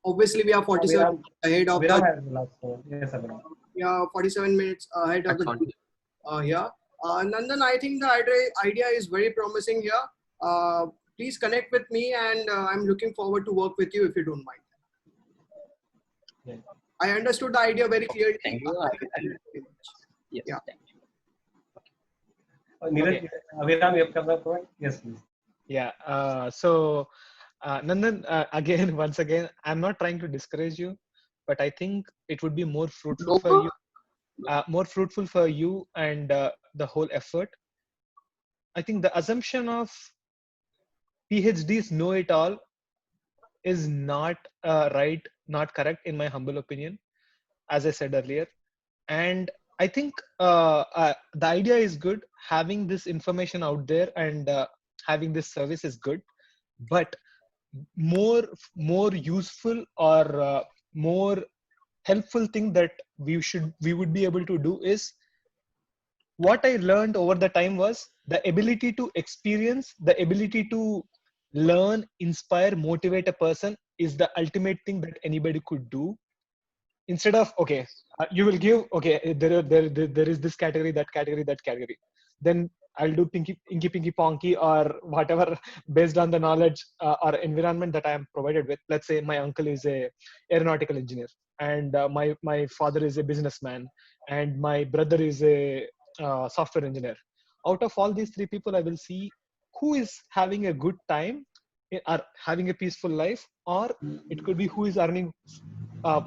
Speaker 8: obviously, we are 47
Speaker 2: Abhiram,
Speaker 8: ahead of
Speaker 2: Abhiram
Speaker 8: the
Speaker 2: has the last one. Yes, Abhiram.
Speaker 8: 47 minutes ahead of
Speaker 1: That's
Speaker 8: the
Speaker 1: all.
Speaker 8: here. Nandan, I think the idea is very promising here. Please connect with me, and I'm looking forward to work with you if you don't mind.
Speaker 2: Yeah.
Speaker 8: I understood the idea very clearly.
Speaker 1: Thank you. Yes.
Speaker 8: Yeah.
Speaker 1: Thank you.
Speaker 2: Neeraj,
Speaker 7: Okay.
Speaker 2: Abhiram, you have come up point? Yes, please.
Speaker 7: Yeah. So, Nandan, again, once again, I'm not trying to discourage you, but I think it would be more fruitful for you, and the whole effort. I think the assumption of PhDs know it all is not right, not correct, in my humble opinion, as I said earlier. And I think the idea is good. Having this information out there and having this service is good, but more useful or more helpful thing that we would be able to do is what I learned over the time was the ability to experience, the ability to learn, inspire, motivate a person is the ultimate thing that anybody could do. Instead of you will give there is this category, that category, that category, then I'll do inky pinky ponky or whatever based on the knowledge or environment that I am provided with. Let's say my uncle is a aeronautical engineer, and my father is a businessman, and my brother is a software engineer. Out of all these three people, I will see who is having a good time or having a peaceful life, or it could be who is earning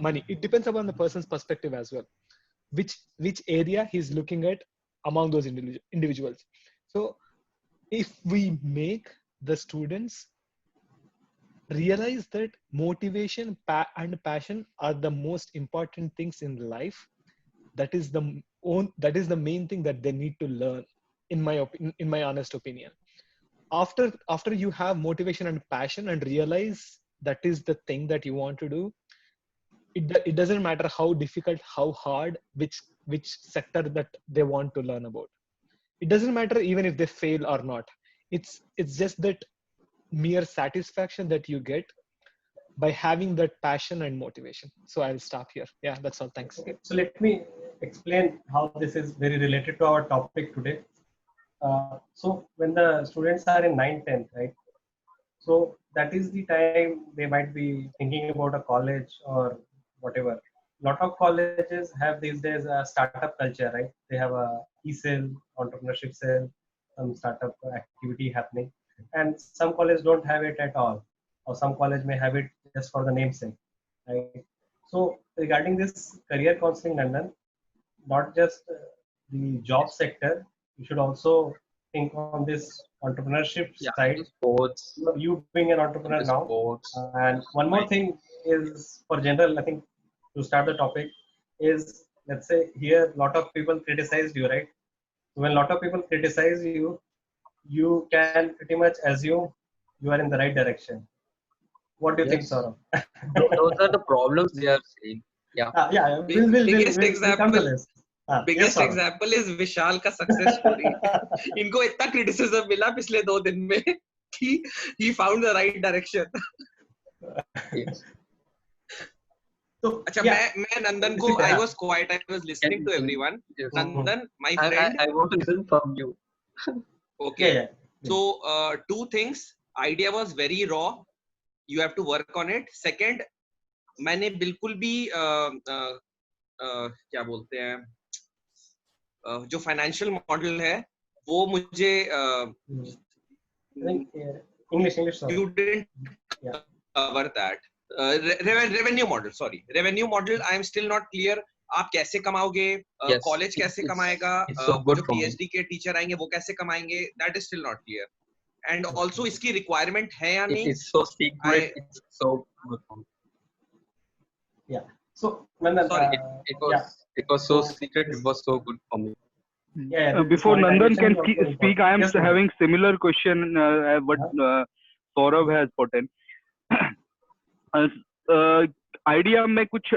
Speaker 7: money. It depends upon the person's perspective as well, which area he's looking at among those individuals. So if we make the students realize that motivation and passion are the most important things in life, that is the main thing that they need to learn, in my honest opinion. After you have motivation and passion and realize that is the thing that you want to do, it doesn't matter how difficult, how hard, which sector that they want to learn about. It doesn't matter even if they fail or not. It's just that mere satisfaction that you get by having that passion and motivation. So I'll stop here. Yeah, that's all. Thanks.
Speaker 2: Okay, so let me explain how this is very related to our topic today. So when the students are in 9th, 10th, right? So that is the time they might be thinking about a college or whatever. Lot of colleges have these days a startup culture, right? They have a e-cell, entrepreneurship cell, some startup activity happening, and some colleges don't have it at all, or some college may have it just for the namesake, right? So regarding this career counseling, London, not just the job sector, you should also think on this entrepreneurship side.
Speaker 1: Sports.
Speaker 2: You being an entrepreneur now,
Speaker 1: Sports.
Speaker 2: and one more thing is for general, I think, to start the topic is, let's say here a lot of people criticized you, right? So when a lot of people criticize you, you can pretty much assume you are in the right direction. What do you think,
Speaker 1: Yes.
Speaker 2: Saurabh?
Speaker 1: Those are the problems they are saying. Yeah.
Speaker 2: Yeah, we'll
Speaker 9: biggest
Speaker 2: come to
Speaker 9: example
Speaker 2: this.
Speaker 9: Biggest
Speaker 2: Saurabh.
Speaker 9: Example is Vishal का success story इनको इतना criticism मिला पिछले 2 दिन में कि he found the right direction
Speaker 1: Yes.
Speaker 2: So,
Speaker 9: अच्छा
Speaker 2: yeah.
Speaker 9: मैं नंदन को I was quite I was listening to everyone
Speaker 1: Yes.
Speaker 9: Nandan my friend
Speaker 1: I want to listen from you.
Speaker 9: okay
Speaker 2: Yeah.
Speaker 9: so two things idea was very raw you have to work on it second मैंने बिल्कुल भी क्या बोलते हैं जो financial model है वो मुझे
Speaker 2: I think English, sorry.
Speaker 9: You didn't
Speaker 2: Yeah.
Speaker 9: cover that. Revenue model, sorry. Revenue model, I am still not clear. आप कैसे कमाओगे?
Speaker 1: Yes,
Speaker 9: कॉलेज कैसे कमाएगा?
Speaker 1: it's so
Speaker 9: वो
Speaker 1: good
Speaker 9: जो
Speaker 1: for me.
Speaker 9: PhD के टीचर आएंगे वो कैसे कमाएंगे? That is still not clear. And also इसकी requirement है या नहीं?
Speaker 1: It's so secret. It's so good for me.
Speaker 2: Yeah. So Nandan,
Speaker 1: Sorry, it was so secret. It was so good for me.
Speaker 2: Yeah,
Speaker 3: Before Nandan can
Speaker 2: monetization is also
Speaker 3: speak, I am
Speaker 2: important. Yes,
Speaker 3: having similar question what Saurabh has put in. Idea में कुछ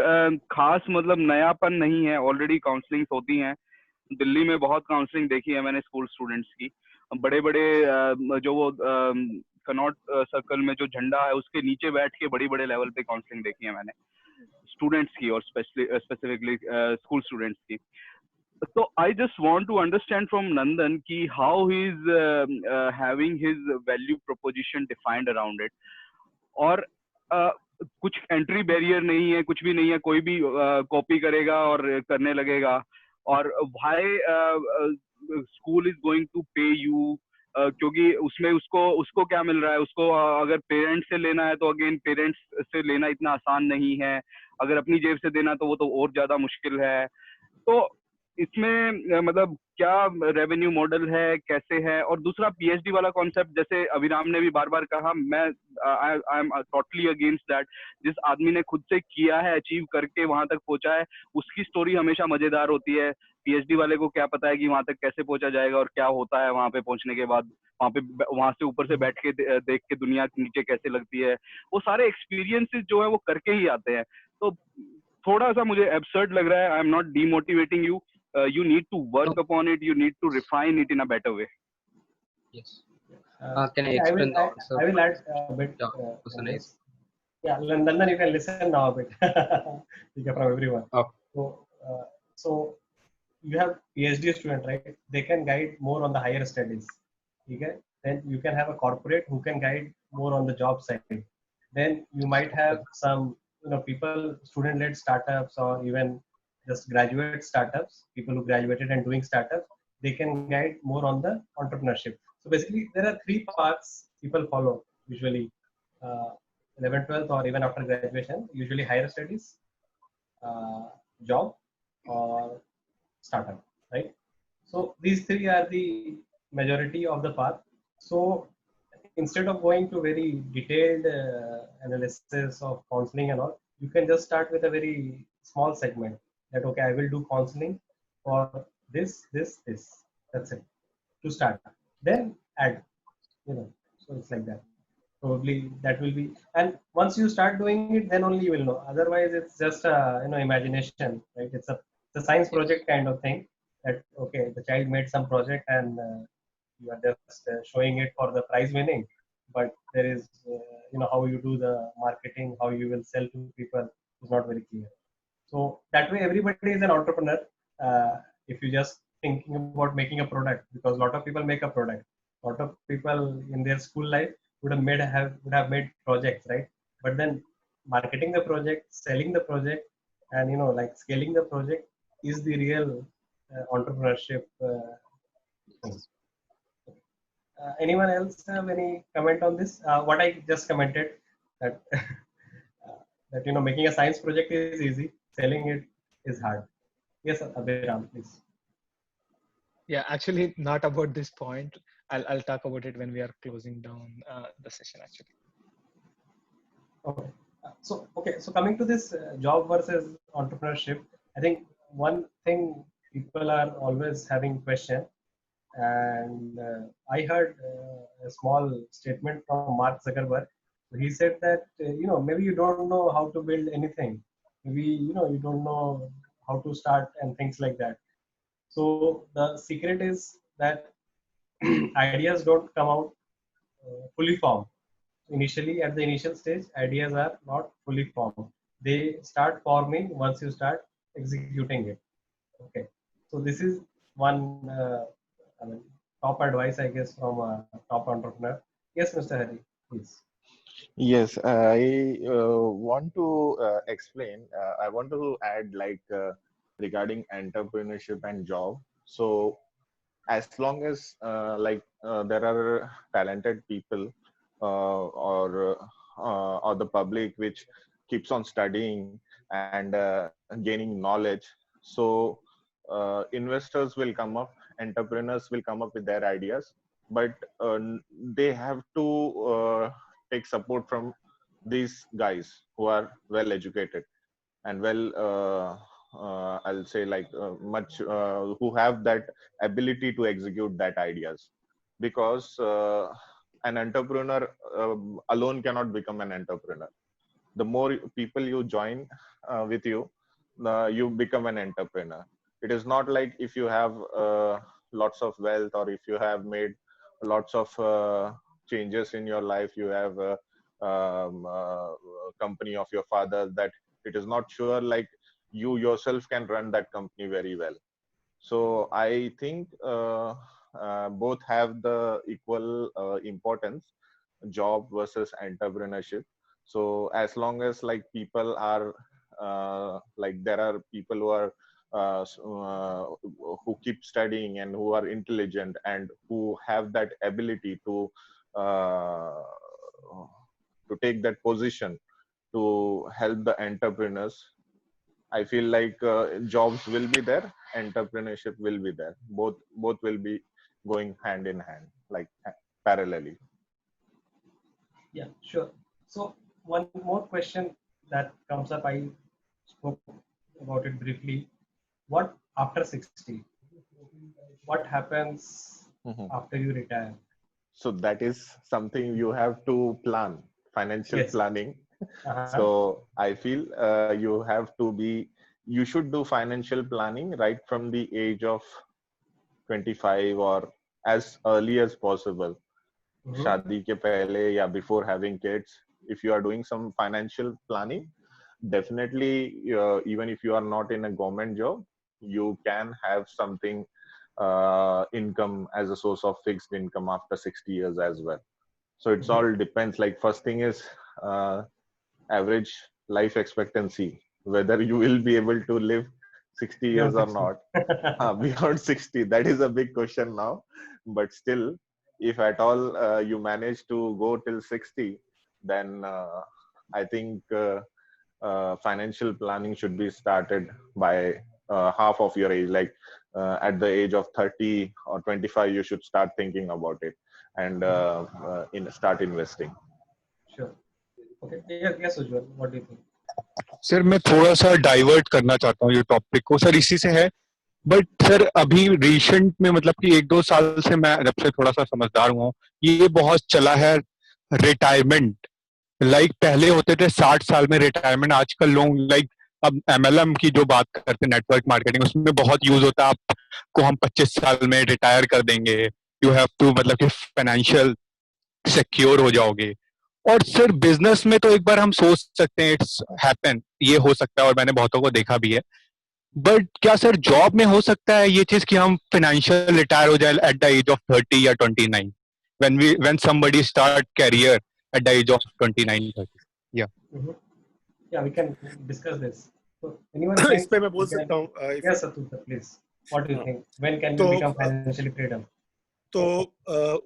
Speaker 3: खास मतलब नयापन नहीं है. Already counsellings होती हैं. दिल्ली में बहुत काउंसलिंग देखी है मैंने स्कूल स्टूडेंट्स की. बड़े बड़े जो वो कनॉट सर्कल में जो झंडा है उसके नीचे बैठ के बड़ी बड़े लेवल पे काउंसलिंग देखी है मैंने स्टूडेंट्स की और स्पेसिफिकली स्कूल स्टूडेंट्स की. So I just want to understand from Nandan ki how he is having his value proposition defined around it. और कुछ एंट्री बैरियर नहीं है, कुछ भी नहीं है, कोई भी कॉपी करेगा और करने लगेगा. और why school is going to pay you, क्योंकि उसमें उसको क्या मिल रहा है. उसको अगर पेरेंट्स से लेना है तो अगेन पेरेंट्स से लेना इतना आसान नहीं है. अगर अपनी जेब से देना तो वो तो और ज्यादा मुश्किल है. तो इसमें मतलब क्या रेवेन्यू मॉडल है, कैसे है. और दूसरा पीएचडी वाला कॉन्सेप्ट, जैसे अभिराम ने भी बार बार कहा, मैं I am totally against that. जिस आदमी ने खुद से किया है, अचीव करके वहां तक पहुंचा है, उसकी स्टोरी हमेशा मजेदार होती है. पीएचडी वाले को क्या पता है कि वहां तक कैसे पहुंचा जाएगा और क्या होता है वहां पे पहुंचने के बाद. वहां से ऊपर से बैठ के देख के दुनिया नीचे कैसे लगती है. वो सारे एक्सपीरियंसेस जो है वो करके ही आते हैं. तो थोड़ा सा मुझे एब्सर्ड लग रहा है. I am not demotivating you. You need to work upon it. You need to refine it in a better way.
Speaker 1: Yes. Can I explain the answer?
Speaker 2: I will add a bit. Yeah, Nandan, you can listen now a bit. From everyone.
Speaker 1: Okay.
Speaker 2: So you have PhD student, right? They can guide more on the higher studies. Okay? Then you can have a corporate who can guide more on the job side. Then you might have some people, student-led startups or even just graduate startups, people who graduated and doing startups, they can guide more on the entrepreneurship. So basically, there are three paths people follow usually, 11th, 12th, or even after graduation. Usually higher studies, job, or startup, right? So these three are the majority of the path. So instead of going to very detailed analysis of counseling and all, you can just start with a very small segment. That okay, I will do counseling for this. That's it to start. Then add, so it's like that. Probably that will be, and once you start doing it, then only you will know. Otherwise, it's just imagination, right? It's a science project kind of thing. That okay, the child made some project and you are just showing it for the prize winning, but there is how you do the marketing, how you will sell to people is not very clear. So that way, everybody is an entrepreneur. If you just thinking about making a product, because a lot of people make a product. A lot of people in their school life would have made projects, right? But then marketing the project, selling the project, and like scaling the project is the real entrepreneurship thing. Anyone else have any comment on this? What I just commented, that that making a science project is easy, selling it is hard. Yes, Abhiram, please.
Speaker 7: Yeah, actually not about this point. I'll talk about it when we are closing down the session actually.
Speaker 2: Okay. So coming to this job versus entrepreneurship, I think one thing people are always having question, and I heard a small statement from Mark Zuckerberg. He said that maybe you don't know how to build anything. Maybe you don't know how to start and things like that. So the secret is that ideas don't come out fully formed. Initially, at the initial stage, ideas are not fully formed. They start forming once you start executing it. Okay. So this is one top advice, I guess, from a top entrepreneur. Yes, Mr. Hari, please.
Speaker 5: Yes, I want to explain. I want to add regarding entrepreneurship and job. So as long as there are talented people or the public which keeps on studying and gaining knowledge. So investors will come up, entrepreneurs will come up with their ideas, but they have to take support from these guys who are well educated and I'll say like much who have that ability to execute that ideas, because an entrepreneur alone cannot become an entrepreneur. The more people you join with you, you become an entrepreneur. It is not like if you have lots of wealth, or if you have made lots of changes in your life, you have a company of your father, that it is not sure like you yourself can run that company very well. So I think both have the equal importance, job versus entrepreneurship. So as long as like people are like there are people who are who keep studying and who are intelligent and who have that ability uh, to take that position to help the entrepreneurs, I feel like jobs will be there, entrepreneurship will be there. Both will be going hand in hand, like parallelly.
Speaker 2: Yeah, sure. So one more question that comes up, I spoke about it briefly. What after 60? What happens
Speaker 5: Mhm.
Speaker 2: after you retire?
Speaker 5: So that is something you have to plan, financial
Speaker 2: Yes.
Speaker 5: planning.
Speaker 2: Uh-huh.
Speaker 5: So I feel you should do financial planning right from the age of 25 or as early as possible.
Speaker 2: Mhm.
Speaker 5: Shadi ke pehle ya before having kids, if you are doing some financial planning, definitely even if you are not in a government job, you can have something income as a source of fixed income after 60 years as well. So it's
Speaker 2: Mhm.
Speaker 5: all depends. Like first thing is uh, average life expectancy, whether you will be able to live 60 years
Speaker 2: Beyond
Speaker 5: or
Speaker 2: 60.
Speaker 5: not. Beyond 60, that is a big question now. But still, if at all you manage to go till 60, then I think financial planning should be started by half of your age. Like at the age of 30 or 25, you should start thinking about it and start investing.
Speaker 2: Sure. Okay. Yes, yes, Ujjwal. What do you think?
Speaker 10: Sir मैं थोड़ा सा divert करना चाहता हूँ ये topic को sir इसी से है बट सर अभी रिसेंट में मतलब कि 1-2 साल से मैं जब से थोड़ा सा समझदार हुआ हूँ ये बहुत चला है रिटायरमेंट लाइक पहले होते थे 60 साल में रिटायरमेंट आजकल लोग लाइक अब एमएलएम की जो बात करते हैं नेटवर्क मार्केटिंग उसमें बहुत यूज होता है आपको हम 25 साल में रिटायर कर देंगे यू हैव टू मतलब कि फाइनेंशियल सिक्योर हो जाओगे और सर बिजनेस में तो एक बार हम सोच सकते हैं इट्स हैपन ये हो सकता है और मैंने बहुतों को देखा भी है बट क्या सर जॉब में हो सकता है ये चीज कि हम फाइनेंशियल रिटायर हो जाए एट द एज ऑफ 30 या 29 when somebody start career at the age of 29-30 yeah
Speaker 2: Mhm. Yeah, we can discuss this. So anyone
Speaker 6: इस
Speaker 2: thinks
Speaker 6: पे मैं बोल
Speaker 2: we can...
Speaker 6: सकता हूँ
Speaker 2: Yes, Atul, please. What do you
Speaker 6: हाँ,
Speaker 2: think? When can we
Speaker 6: तो
Speaker 2: become financially freedom?
Speaker 6: तो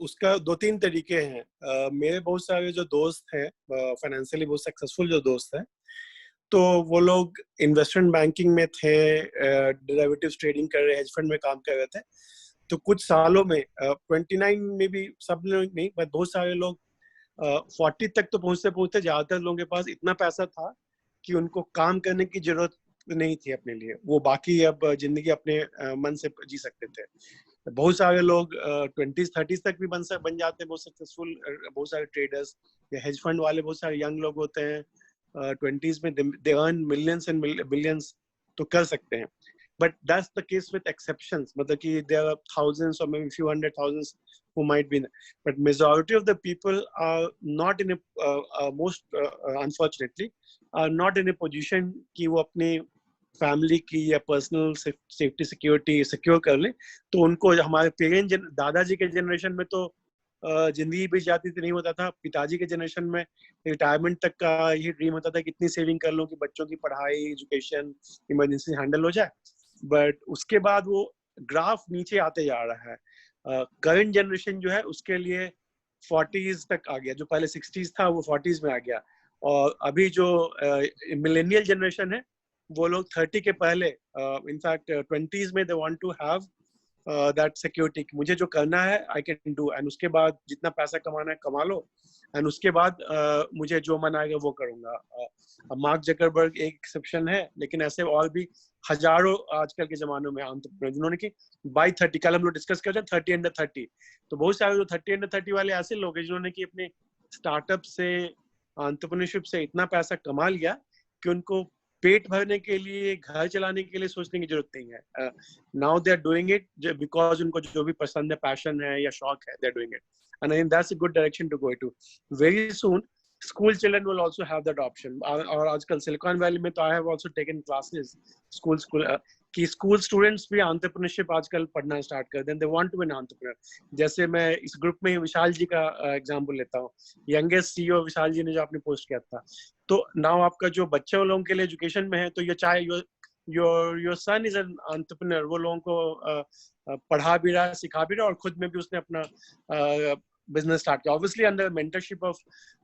Speaker 6: उसका 2-3 तरीके हैं मेरे बहुत सारे जो दोस्त हैं फाइनेंशियली बहुत सक्सेसफुल जो दोस्त हैं तो वो लोग इन्वेस्टमेंट बैंकिंग में थे डेरिवेटिव्स ट्रेडिंग कर रहे हेज फंड में काम कर रहे थे तो कुछ सालों में 29 में भी सब लोग नहीं बट बहुत सारे लोग 40 तक तो पहुंचते ज्यादातर लोगों के पास इतना पैसा था कि उनको काम करने की जरूरत नहीं थी अपने लिए वो बाकी अब जिंदगी अपने मन से जी सकते थे बहुत सारे लोग 20s-30s तक भी बन जाते हैं बहुत सक्सेसफुल बहुत सारे ट्रेडर्स या हेज फंड वाले बहुत सारे यंग लोग होते हैं 20s में they earn millions and billions तो कर सकते हैं but that's the case with exceptions मतलब कि there are thousands or maybe few hundred thousands who might be but majority of the people are not in a most unfortunately are not in a position कि वो अपनी family की या personal safety security secure कर ले तो उनको हमारे पेरेंट दादाजी के जनरेशन में तो जिंदगी बीत जाती थी नहीं होता था पिताजी के जनरेशन में रिटायरमेंट तक का ये ड्रीम होता था कितनी सेविंग कर लूं कि बच्चों की पढ़ाई एजुकेशन इमरजेंसी हैंडल हो जाए बट उसके बाद वो ग्राफ नीचे आते जा रहा है करंट जनरेशन जो है उसके लिए 40s तक आ गया, जो पहले 60s था वो 40s में आ गया, और अभी जो मिलेनियल जनरेशन है वो लोग 30 के पहले इनफैक्ट 20s में they want to have that security, मुझे जो करना है आई कैन डू, एंड उसके बाद जितना पैसा कमाना है कमा लो, एंड उसके बाद मुझे जो मन आएगा वो करूंगा। मार्क जकरबर्ग एक एक्सेप्शन है, लेकिन ऐसे और भी हजारों आजकल के जमानों में एंटरप्रेन्योर जिन्होंने कि बाय 30, कल हम लोग डिस्कस कर रहे हैं 30 अंडर 30, तो बहुत सारे जो 30 अंडर 30 वाले ऐसे लोग हैं जिन्होंने कि अपने स्टार्टअप से एंटरप्रेन्योरशिप से इतना पैसा कमा लिया कि उनको पेट भरने के लिए, घर चलाने के लिए सोचने की जरूरत नहीं है। Now they are doing it because उनको जो भी पसंद है, पैशन है या शौक है, they are doing it, and I think that's a good direction to go to. Very soon school children will also have that option, और आजकल सिलिकॉन वैली में तो I have also taken classes school कि school students भी entrepreneurship आजकल पढ़ना start कर दें, they want to be an entrepreneur. जैसे मैं इस ग्रुप में विशाल जी का एग्जांपल लेता हूँ, यंगेस्ट सीईओ विशाल जी ने जो आपने पोस्ट किया था, तो नाउ आपका जो बच्चे लोगों के लिए एजुकेशन में है, तो ये चाहे your son is an entrepreneur, वो लोगों को पढ़ा भी रहा है, सिखा भी रहा है, और खुद में भी उसने अपना बिजनेस स्टार्ट किया, obviously under mentorship of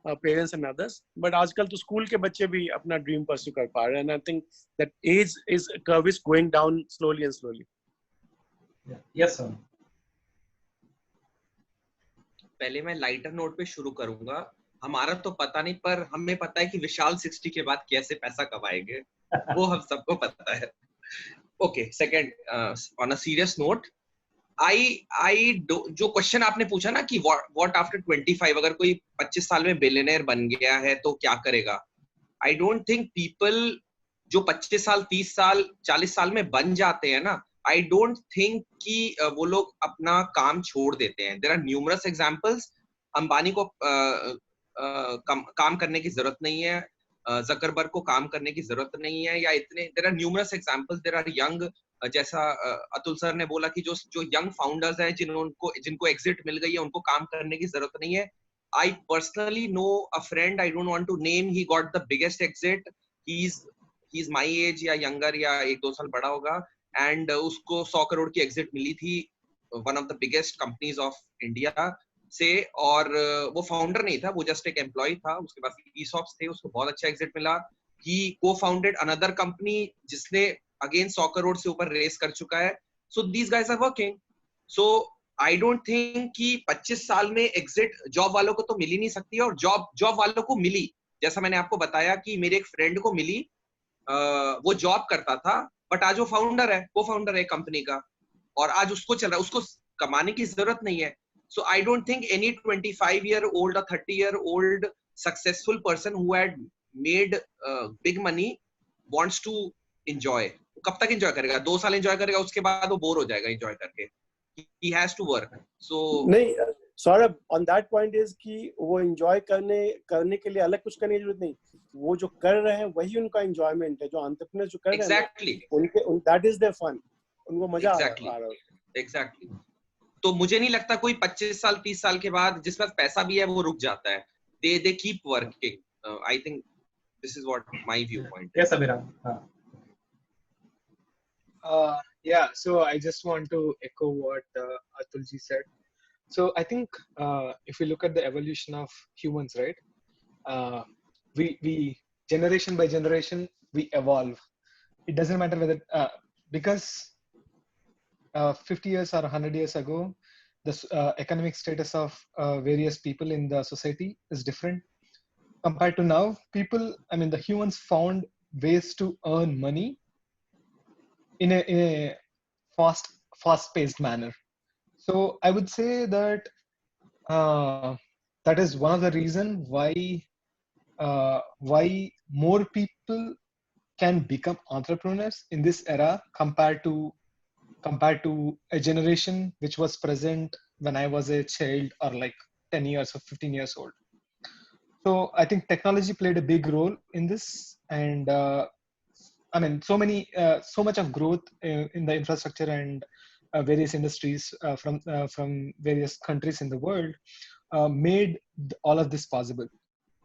Speaker 6: parents and others, but आजकल तो स्कूल के बच्चे भी अपना ड्रीम परस्यू कर पा रहे हैं, and I think that age is curve is going down slowly and slowly.
Speaker 2: Yes sir.
Speaker 9: पहले मैं लाइटर नोट पे शुरू करूंगा। हमारा तो पता नहीं, पर हमें पता है कि विशाल 60 के बाद कैसे पैसा कमाएंगे, वो हम सबको पता है। Okay, second, on a serious note, जो क्वेश्चन आपने पूछा ना कि व्हाट आफ्टर 25, अगर कोई 25 साल में बिलियनर बन गया है तो क्या करेगा, आई डोंट थिंक पीपल जो 25 साल 30 साल 40 साल में बन जाते हैं ना, आई डोंट थिंक कि वो लोग अपना काम छोड़ देते हैं। There are numerous examples. Ambani को काम करने की जरूरत नहीं है, जकरबर्ग को काम करने की जरूरत नहीं है, या इतने, there are numerous examples. There are young, जैसा अतुल सर ने बोला कि जो यंग फाउंडर्स हैं जिनको एग्जिट मिल गई है, उनको काम करने की जरूरत नहीं है। I personally know a friend, I don't want to name, he got the biggest exit. He's my age या younger या 1-2 साल बड़ा होगा, and उसको 100 करोड़ की exit मिली थी one of the biggest companies of India से, और वो फाउंडर नहीं था, वो जस्ट एक एम्प्लॉय था, उसके पास ESOPs थे, उसको बहुत अच्छा एग्जिट मिला। He co-founded another company जिसने अगेन 100 करोड़ से ऊपर रेस कर चुका है। So these guys are working. So I don't think कि 25 साल में एग्जिट जॉब वालों को तो मिल ही नहीं सकती, और जॉब वालों को मिली, जैसा मैंने आपको बताया कि मेरे एक फ्रेंड को मिली, वो जॉब करता था, बट आज वो फाउंडर है, को फाउंडर है कंपनी का, और आज उसको चल रहा है, उसको कमाने की जरूरत नहीं है। So I don't think any 25-year-old or 30-year-old successful person who had made big money wants to enjoy. कब तक एंजॉय करेगा? 2 साल एंजॉय करेगा, उसके बाद वो बोर हो जाएगा एंजॉय करके। He has to work. So
Speaker 6: नहीं Saurabh, on that point is कि वो एंजॉय करने के लिए अलग कुछ करने की जरूरत नहीं, वो जो कर रहे हैं वही उनका एंजॉयमेंट है। जो एंटरप्रेन्योर जो कर रहे हैं
Speaker 9: exactly,
Speaker 6: उनके that is their fun, उनको मजा आ रहा है।
Speaker 9: Exactly. तो मुझे नहीं लगता कोई 25 साल 30 साल के बाद जिसके पास पैसा भी है वो रुक जाता है। They keep working. I think this is what my viewpoint is.
Speaker 2: Yes, Abhiram.
Speaker 7: Yeah, so I just want to echo what Atulji said. So I think if we look at the evolution of humans, right, we generation by generation we evolve. It doesn't matter whether because 50 years or 100 years ago, the economic status of various people in the society is different compared to now. The humans found ways to earn money in a fast-paced manner. So I would say that that is one of the reasons why more people can become entrepreneurs in this era compared to a generation which was present when I was a child, or like 10 years or 15 years old. So I think technology played a big role in this, and so much of growth in the infrastructure and various industries from various countries in the world made all of this possible.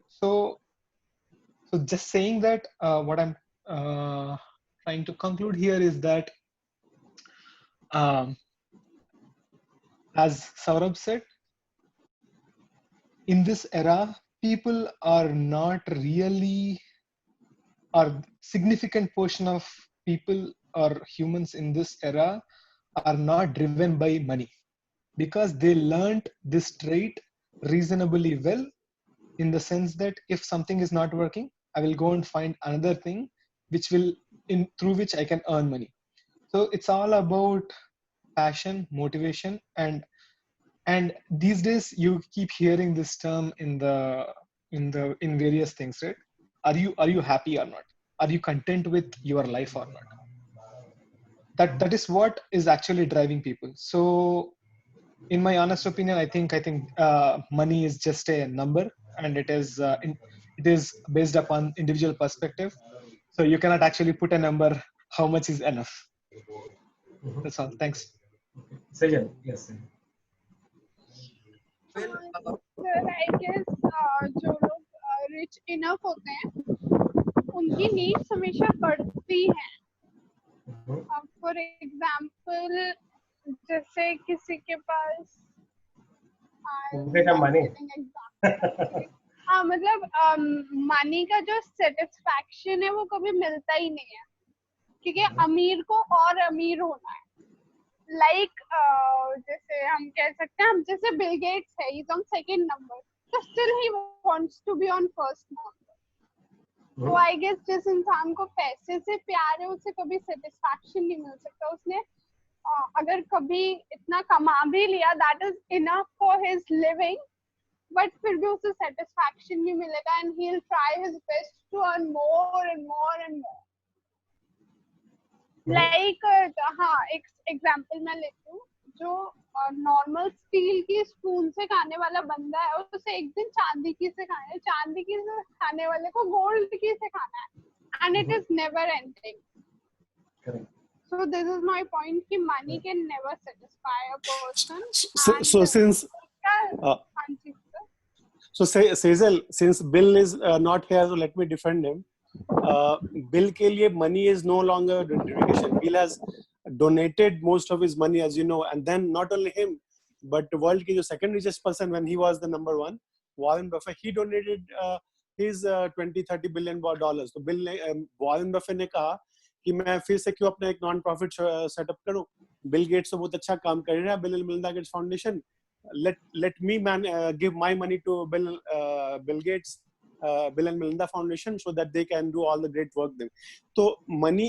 Speaker 7: So just saying that, what I'm trying to conclude here is that, as Saurabh said, in this era, people are not really, or significant portion of people or humans in this era are not driven by money, because they learned this trait reasonably well, in the sense that if something is not working, I will go and find another thing which will, through which I can earn money. So it's all about passion, motivation, and these days you keep hearing this term in various things, right? Are you happy or not? Are you content with your life or not? That is what is actually driving people. So in my honest opinion, I think money is just a number, and it is based upon individual perspective. So you cannot actually put a number how much is enough. That's all. Thanks.
Speaker 2: Sejal, yes.
Speaker 4: Sir I guess जो लोग rich enough होते हैं उनकी needs हमेशा बढ़ती हैं. For example जैसे किसी के पास
Speaker 2: मनी
Speaker 4: हाँ मतलब मनी का जो सेटिस्फैक्शन है वो कभी मिलता ही नहीं है, क्योंकि अमीर को और अमीर होना है. लाइक जैसे हम कह सकते हैं, हम जैसे बिल गेट्स है, he is on second number, तो still he wants to be on first number. तो आई गेस जिस इंसान को पैसे से प्यार है उसे कभी सेटिस्फैक्शन नहीं मिल सकता. उसने अगर कभी इतना कमा भी लिया, that is enough for his living, but फिर भी उसे सेटिस्फैक्शन नहीं मिलेगा, and he will try his best to earn more and more and more. Like हाँ, एक एग्जांपल मैं लेती हूँ. जो नॉर्मल स्टील की स्पून से खाने वाला बंदा है, उसे एक दिन चांदी की से खाना है, चांदी की से खाने वाले को गोल्ड की से खाना है, and it is never ending. So this is my point कि money can never satisfy a person.
Speaker 6: So since Sejal, since Bill is not here, so let me defend him. Bill के लिए money is no longer dedication. Bill has donated most of his money, as you know, and then not only him, but the world के जो second richest person when he was the number one, Warren Buffett, he donated his $20-30 billion dollars. तो Bill ने Warren Buffett ने कहा कि मैं फिर से क्यों अपना एक नॉन प्रॉफिट सेटअप करूं. बिल गेट्स तो बहुत अच्छा काम कर रहा है, bill and Melinda Gates foundation. let me give my money to Bill Gates, Bill and Melinda Foundation, so that they can do all the great work then. तो money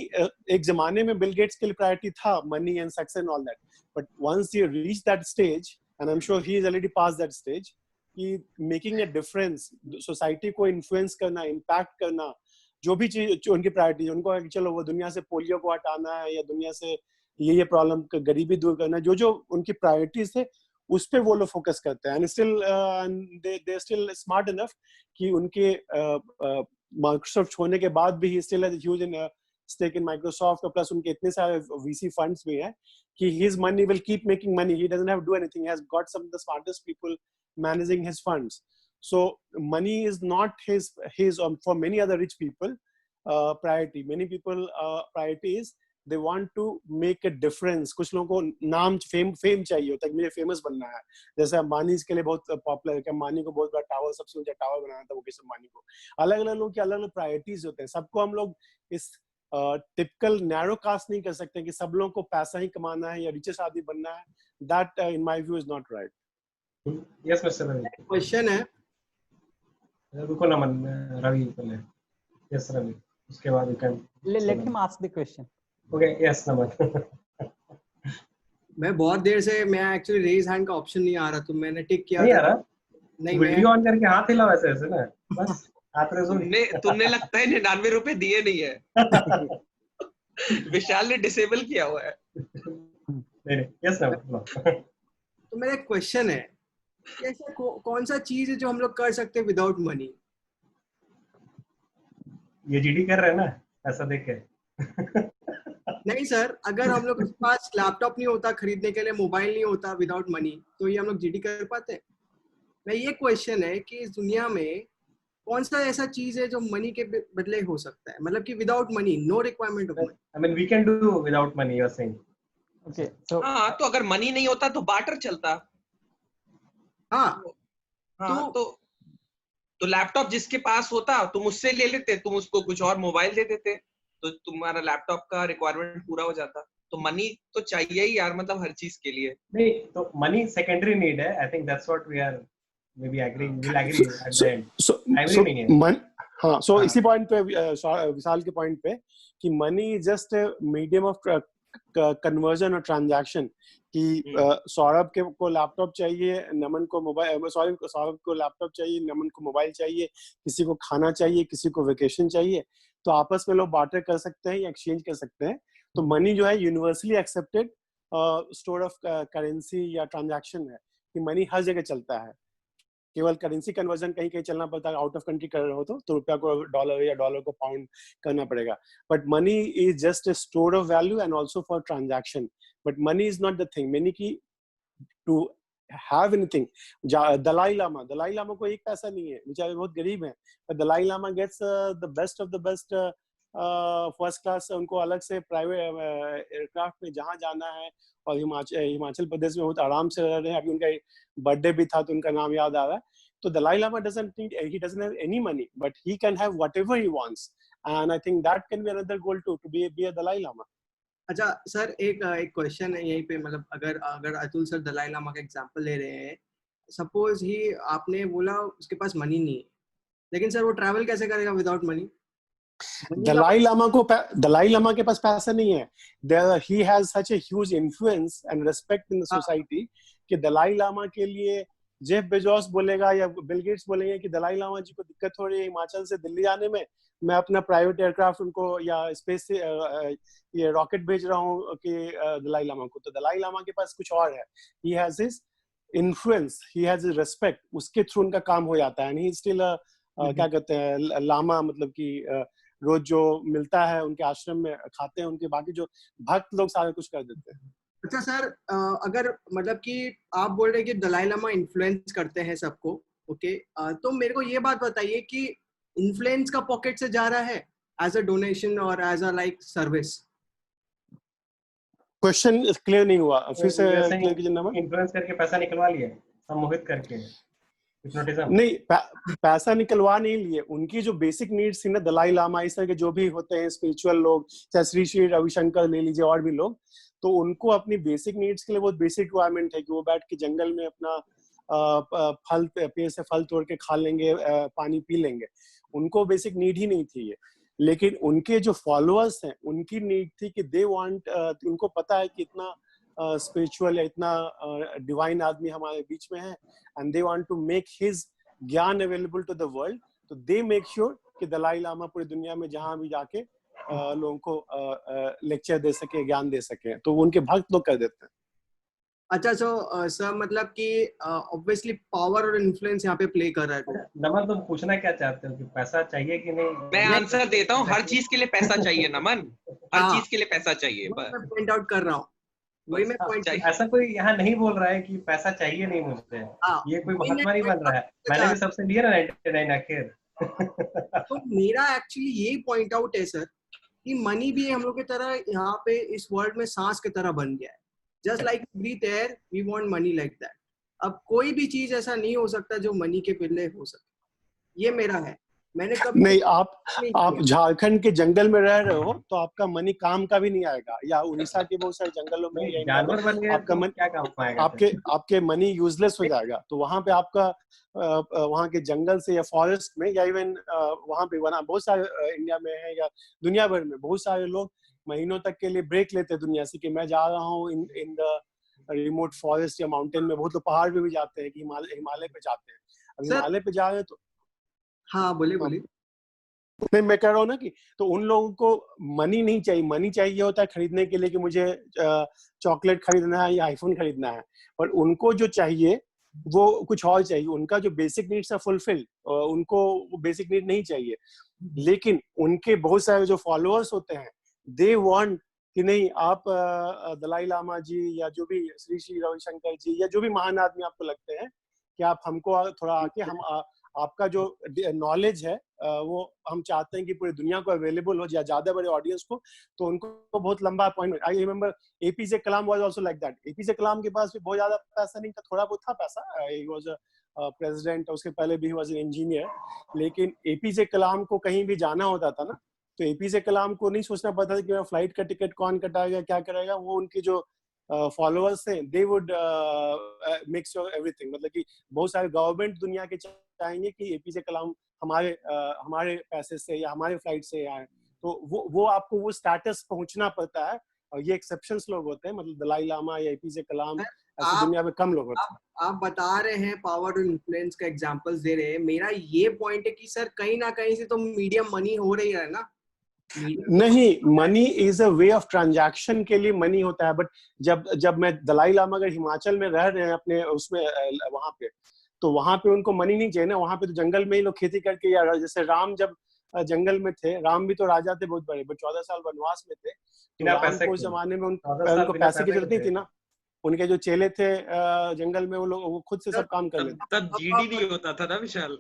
Speaker 6: एक जमाने में बिल गेट्स के लिए प्रायोरिटी था, money and success and all that, but once you reach that stage, and I'm sure he is already past that stage, कि making a difference, society को influence करना, impact करना, जो भी चीज उनकी प्रायोरिटी, उनको चलो वो दुनिया से पोलियो को हटाना है या दुनिया से ये प्रॉब्लम गरीबी दूर करना, जो उनकी प्रायोरिटीज थे उस पे वो लोग फोकस करते हैं. And still they still smart enough कि उनके माइक्रोसॉफ्ट होने के बाद भी he still has huge in stake in Microsoft, plus उनके इतने सारे वीसी फंड्स भी हैं कि his money will keep making money. He doesn't have to do anything. He has got some of the smartest people managing his funds. So money is not his for many other rich people priority. Many people priority is they want to make a difference. कुछ लोगों को नाम fame चाहिए होता है, मुझे famous बनना है. जैसे अंबानी इसके लिए बहुत पॉपुलर है कि अंबानी को बहुत बड़ा टावर, सबसे ऊंचा टावर बनाना था, वो किस अंबानी को. अलग अलग लोग के अलग अलग प्रायोरिटीज होते हैं. सबको हम लोग इस टिपिकल नैरो कास्ट नहीं कर सकते कि सब लोगों को पैसा ही कमाना है या रिचेस्ट आदमी बनना है. That in my view is not right.
Speaker 2: Yes, Mr. Ravi.
Speaker 8: Question है,
Speaker 2: रुको ना रवि पहले. Yes, Ravi. उसके बाद you can
Speaker 11: let him ask the question.
Speaker 2: Okay, yes, Naman.
Speaker 8: मैं बहुत देर से, मैं एक्चुअली रेज हैंड का ऑप्शन नहीं आ रहा, तो मैंने टिक किया.
Speaker 2: नहीं आ रहा?
Speaker 8: नहीं,
Speaker 2: वीडियो ऑन करके हाथ हिला वैसे ऐसे ना, बस हाथ रेज़.
Speaker 9: तुमने लगता है 99 रुपए दिए नहीं है. विशाल ने डिसेबल किया हुआ है.
Speaker 2: नहीं, yes, Naman.
Speaker 8: तो मेरा एक क्वेश्चन है, ऐसा कौन सा चीज है जो हम लोग कर सकते हैं विदाउट मनी?
Speaker 2: ये जीडी कर रहे हैं ना, ऐसा देख के.
Speaker 8: नहीं सर, अगर हम लोग के पास लैपटॉप नहीं होता खरीदने के लिए, मोबाइल नहीं होता विदाउट मनी, तो ये हम लोग जीडी कर पाते? मैं ये क्वेश्चन है कि इस दुनिया में कौन सा ऐसा चीज है जो मनी के बदले हो सकता है, मतलब कि without money, no requirement of money.
Speaker 2: I mean, we can do without money, you are saying.
Speaker 11: Okay, so
Speaker 9: हाँ, तो अगर मनी नहीं होता तो बार्टर चलता.
Speaker 8: हाँ,
Speaker 9: हाँ, तो लैपटॉप जिसके पास होता तुम उससे ले लेते, तुम उसको कुछ और मोबाइल दे देते, तो तुम्हारा लैपटॉप का रिक्वायरमेंट पूरा हो जाता। तो मनी तो चाहिए ही यार, मतलब हर चीज के लिए।
Speaker 2: नहीं, तो मनी सेकेंडरी नीड है। I think that's what we are maybe agreeing, will agree at the end. Agree नहीं है।
Speaker 6: हाँ, सो इसी पॉइंट पे विशाल के पॉइंट पे कि money is just medium of conversion और ट्रांजैक्शन। कि सौरभ को लैपटॉप चाहिए, नमन को मोबाइल, सौरभ को लैपटॉप चाहिए, नमन को मोबाइल चाहिए, किसी को खाना चाहिए, किसी को वेकेशन चाहिए, तो आपस में लोग बार्टर कर सकते हैं या एक्सचेंज कर सकते हैं। तो मनी जो है universally accepted store of currency या ट्रांजैक्शन है कि मनी हर जगह चलता है। केवल करेंसी कन्वर्जन कहीं कहीं चलना पड़ता है, आउट ऑफ कंट्री कर रहे हो तो रुपया को डॉलर या डॉलर को पाउंड करना पड़ेगा। But money is just a store of value and also for transaction. But money is not the thing. Money key to have anything. Dalai Lama को एक पैसा नहीं है, बेचारे बहुत गरीब हैं, पर Dalai Lama gets the best of the best first class. उनको अलग से प्राइवेट एयरक्राफ्ट में जहाँ जाना है, और हिमाचल प्रदेश में बहुत आराम से रह रहे हैं। अभी उनका बर्थडे भी था तो उनका नाम याद आ रहा है। तो Dalai Lama doesn't have any money, but he can have whatever he wants, and I think that can be another goal to be a Dalai Lama.
Speaker 8: अच्छा सर, एक क्वेश्चन है यहीं पे, मतलब अगर अतुल सर दलाई लामा का एग्जांपल ले रहे हैं, सपोज ही आपने बोला उसके पास मनी नहीं है, लेकिन सर वो ट्रैवल कैसे करेगा विदाउट मनी?
Speaker 6: दलाई लामा के पास पैसा नहीं है। He has such a huge influence and respect in the society कि दलाई लामा के लिए जेफ बेजोस बोलेगा या बिल गेट्स बोलेंगे कि दलाई लामा जी को दिक्कत हो रही है हिमाचल से दिल्ली जाने में, मैं अपना प्राइवेट एयरक्राफ्ट उनको या स्पेस से ये रॉकेट भेज रहा हूँ कि दलाई लामा को। तो दलाई लामा के पास कुछ और है। He has his influence, he has his respect, उसके थ्रू उनका काम हो जाता है। एंड ही स्टिल क्या कहते हैं लामा, मतलब कि रोज जो मिलता है उनके आश्रम में खाते हैं, उनके बाकी जो भक्त लोग सारे कुछ कर देते हैं।
Speaker 8: अच्छा सर, अगर मतलब कि आप बोल रहे हैं कि दलाई लामा इन्फ्लुएंस करते हैं सबको, ओके, तो मेरे को ये बात बताइए कि इन्फ्लुएंस का पॉकेट से जा रहा है एज अ डोनेशन और as a like service?
Speaker 6: Question clear नहीं हुआ, फिर से क्लियर कीजिए। नमन,
Speaker 2: इन्फ्लुएंस करके पैसा निकलवा लिया, सम्मोहित करके हिप्नोटिज्म?
Speaker 6: नहीं, पैसा निकलवा नहीं लिए। उनकी जो बेसिक नीड्स थी ना, दलाई लामा इस तरह के जो भी होते हैं स्पिरिचुअल लोग, चाहे श्री श्री रविशंकर ले लीजिए और भी लोग, तो उनको अपनी बेसिक नीड्स के लिए बहुत बेसिक रिक्वायरमेंट है कि वो बैठ के जंगल में अपना फल पेड़ से फल तोड़ के खा लेंगे, पानी पी लेंगे। उनको बेसिक नीड ही नहीं थी ये। लेकिन उनके जो फॉलोअर्स हैं उनकी नीड थी कि दे वांट, उनको पता है कि इतना स्पिरिचुअल या इतना डिवाइन आदमी हमारे बीच में है, and they want to make his ज्ञान अवेलेबल टू द वर्ल्ड। तो दे मेक श्योर कि दलाई लामा पूरी दुनिया में जहां भी जाके लोगों को लेक्चर दे सके, ज्ञान दे सके। तो उनके भक्त लोग कर देते हैं।
Speaker 8: अच्छा, सो सर मतलब कि ऑब्वियसली पावर और इन्फ्लुएंस यहाँ पे प्ले कर रहा है।
Speaker 2: नमन, तुम पूछना क्या चाहते हो कि पैसा चाहिए कि नहीं?
Speaker 9: मैं आंसर देता हूँ, हर चीज के लिए पैसा चाहिए नमन, हर चीज के लिए पैसा चाहिए।
Speaker 8: मैं पॉइंट आउट कर रहा हूँ, वही मैं पॉइंट।
Speaker 2: ऐसा कोई यहाँ नहीं बोल रहा है कि पैसा चाहिए नहीं मुझसे, ये कोई महात्मा नहीं बन रहा है। मैंने भी सबसे लिया ना 99 आखिर।
Speaker 8: तो मेरा एक्चुअली यही पॉइंट आउट है सर कि मनी भी हम लोग की तरह यहाँ पे इस वर्ल्ड में सांस की तरह बन गया है। Just like breathe air, we want money like that. अब कोई भी चीज ऐसा नहीं हो सकता जो मनी के पीछे हो सके। ये मेरा है। मैंने कभी
Speaker 6: नहीं, आप झारखंड के जंगल में रह रहे हो तो आपका मनी काम का भी नहीं आएगा, या उड़ीसा के बहुत सारे जंगलों में
Speaker 2: जानवर बन गए
Speaker 6: आपका मन
Speaker 2: क्या काम आएगा?
Speaker 6: आपके मनी यूजलेस हो जाएगा। तो वहां पे आपका वहां के जंगल से या फॉरेस्ट में या इवन वहां पे बहुत सारे इंडिया में है या दुनिया भर में बहुत सारे लोग महीनों तक के लिए ब्रेक लेते हैं दुनिया से कि मैं जा रहा हूँ इन द रिमोट फॉरेस्ट या माउंटेन में। बहुत लोग पहाड़ पे भी जाते हैं कि हिमालय पे जाते हैं। अब हिमालय पे जा रहे हैं तो
Speaker 8: हाँ बोलिए।
Speaker 6: नहीं, मैं कह रहा हूँ ना कि तो उन लोगों को मनी नहीं चाहिए। मनी चाहिए होता है खरीदने के लिए कि मुझे चॉकलेट खरीदना है या आईफोन खरीदना है, पर उनको जो चाहिए वो कुछ और चाहिए। उनका जो बेसिक नीड्स है फुलफिल, उनको वो बेसिक नीड नहीं चाहिए। लेकिन उनके बहुत सारे जो फॉलोअर्स होते हैं, दे वांट कि नहीं, आप दलाई लामा जी या जो भी श्री श्री रविशंकर जी या जो भी महान आदमी आपको लगते हैं, कि आप हमको थोड़ा आके हम आपका जो नॉलेज है वो हम चाहते हैं कि पूरी दुनिया को अवेलेबल हो या ज्यादा बड़े ऑडियंस को। तो उनको बहुत लंबा appointment. I remember APJ Kalam was also like that. APJ Kalam के पास भी बहुत ज्यादा पैसा नहीं था, थोड़ा बहुत था पैसा। ही वाज प्रेसिडेंट, उसके पहले भी वॉज एन इंजीनियर, लेकिन एपीजे कलाम को कहीं भी जाना होता था ना, तो एपीजे कलाम को नहीं सोचना पड़ता था कि फ्लाइट का टिकट कौन कटाएगा, क्या करेगा, वो उनकी जो फॉलोअर्स थे they would make sure everything. मतलब कि बहुत सारे गवर्नमेंट दुनिया के चाहेंगे कि एपीजे कलाम हमारे पैसे से या हमारे फ्लाइट से आए, तो वो आपको वो स्टेटस पहुंचना पड़ता है, और ये एक्सेप्शंस लोग होते हैं, मतलब दलाई लामा या एपीजे कलाम ऐसे दुनिया में कम लोग होते हैं।
Speaker 8: आप बता रहे हैं पावर और इन्फ्लुएंस का एग्जांपल्स दे रहे हैं, मेरा ये पॉइंट है कि सर कहीं ना कहीं से तो मीडियम मनी हो रही है ना।
Speaker 6: नहीं, money is a way of transaction के लिए मनी होता है, बट जब मैं दलाई लामा अगर हिमाचल में रह रहे हैं अपने उसमें वहां पे, तो वहां पे उनको मनी नहीं चाहिए ना, वहां पे तो जंगल में ही लोग खेती करके, या जैसे राम जब जंगल में थे, राम भी तो राजा थे बहुत बड़े, बट 14 साल वनवास में थे, तो राम को उस जमाने में उनको पैसे की जरूरत नहीं थी ना, उनके जो चेले थे जंगल में, वो खुद से सब काम कर लेते।
Speaker 9: तब जीडी नहीं होता था ना विशाल।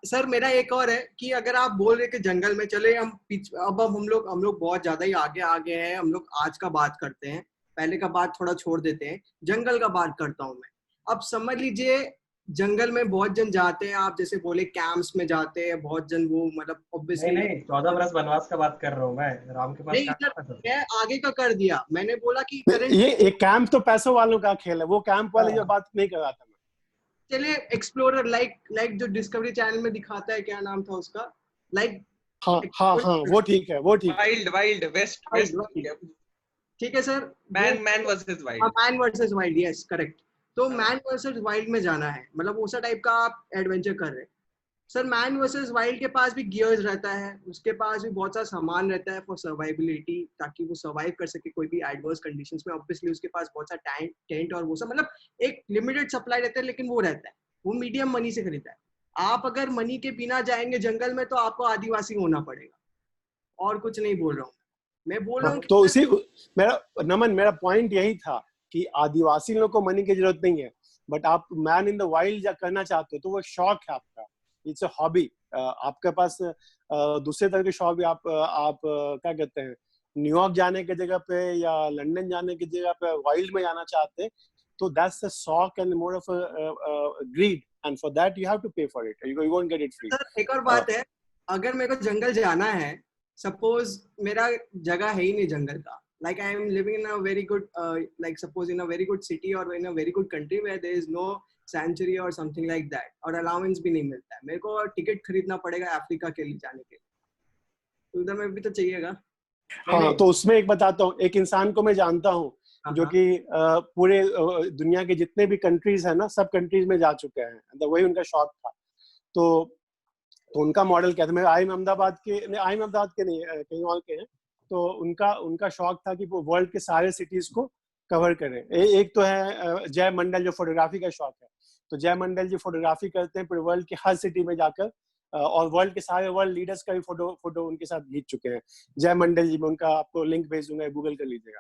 Speaker 8: सर मेरा एक और है कि अगर आप बोल रहे कि जंगल में चले, अब हम लोग बहुत ज्यादा ही आगे हैं, हम लोग आज का बात करते हैं, पहले का बात थोड़ा छोड़ देते हैं, जंगल का बात करता हूँ मैं। अब समझ लीजिए जंगल में बहुत जन जाते हैं, आप जैसे बोले कैंप्स में जाते हैं बहुत जन, वो मतलब ऑब्वियसली
Speaker 2: नहीं 14 बरस वनवास का बात कर रहा हूँ मैं, राम के पास
Speaker 8: मैं आगे का कर दिया, मैंने बोला कि
Speaker 6: ये एक कैंप तो पैसों वालों का खेल है, वो कैंप वाले जो बात नहीं कर रहा था मैं।
Speaker 8: चलिए एक्सप्लोरर लाइक जो डिस्कवरी चैनल में दिखाता है, क्या नाम था उसका, लाइक
Speaker 6: हाँ वो ठीक है, वो ठीक।
Speaker 9: वाइल्ड वेस्ट
Speaker 8: ठीक है sir,
Speaker 9: man versus wild, yes correct. तो मैन वर्सेस वाइल्ड में जाना है, मतलब उस टाइप का आप एडवेंचर कर रहे हैं सर। मैन वर्सेस वाइल्ड के पास भी गियर्स रहता है, उसके पास भी बहुत सारा सामान रहता है फॉर सर्वाइबिलिटी, ताकि वो सर्वाइव कर सके कोई भी एडवर्स कंडीशंस में। ऑब्वियसली उसके पास बहुत सारा टेंट और वो सब, मतलब एक लिमिटेड सप्लाई रहता है, लेकिन वो रहता है, वो मीडियम मनी से खरीदता है। आप अगर मनी के बिना जाएंगे जंगल में, तो आपको आदिवासी होना पड़ेगा, और कुछ नहीं बोल रहा हूँ मैं बोल रहा हूँ।
Speaker 6: तो उसी मेरा पॉइंट यही था कि आदिवासी लोगों को मनी की जरूरत नहीं है, बट आप मैन इन द वाइल्ड करना चाहते हो तो वो शौक है आपका, इट्स अ हॉबी। आपके पास दूसरे तरह के शौक भी, आप क्या कहते हैं, न्यूयॉर्क जाने की जगह पे या लंदन जाने की जगह पे वाइल्ड में जाना चाहते हैं, तो दैट्स अ शौक and more of greed, and for that you have to pay for it, you won't get it free.
Speaker 8: Sir एक और बात है, अगर मेरे को जंगल जाना है, सपोज मेरा जगह है ही नहीं जंगल का, like I am living in a very good like suppose in a very good city or in a very good country where there is no sanctuary or something like that, और allowance भी नहीं मिलता है, मेरे को ticket खरीदना पड़ेगा Africa के लिए जाने के लिए, तो उधर में भी तो चाहिएगा।
Speaker 6: हाँ, तो उसमें एक बताता हूँ, एक इंसान को मैं जानता हूँ जो कि पूरे दुनिया के जितने भी कंट्रीज है ना, सब कंट्रीज में जा चुके हैं, तो वही उनका शौक था। तो उनका मॉडल क्या था, मैं आई अहमदाबाद के नहीं, कहीं और के हैं, तो उनका शौक था कि वो वर्ल्ड के सारे सिटीज को कवर करें। एक तो है जय मंडल, जो फोटोग्राफी का शौक है, तो जय मंडल जी फोटोग्राफी करते हैं, पूरे वर्ल्ड के हर सिटी में जाकर, और वर्ल्ड के सारे वर्ल्ड लीडर्स का भी फोटो उनके साथ खींच चुके हैं। जय मंडल जी, मैं उनका आपको लिंक भेज दूंगा, गूगल कर लीजिएगा।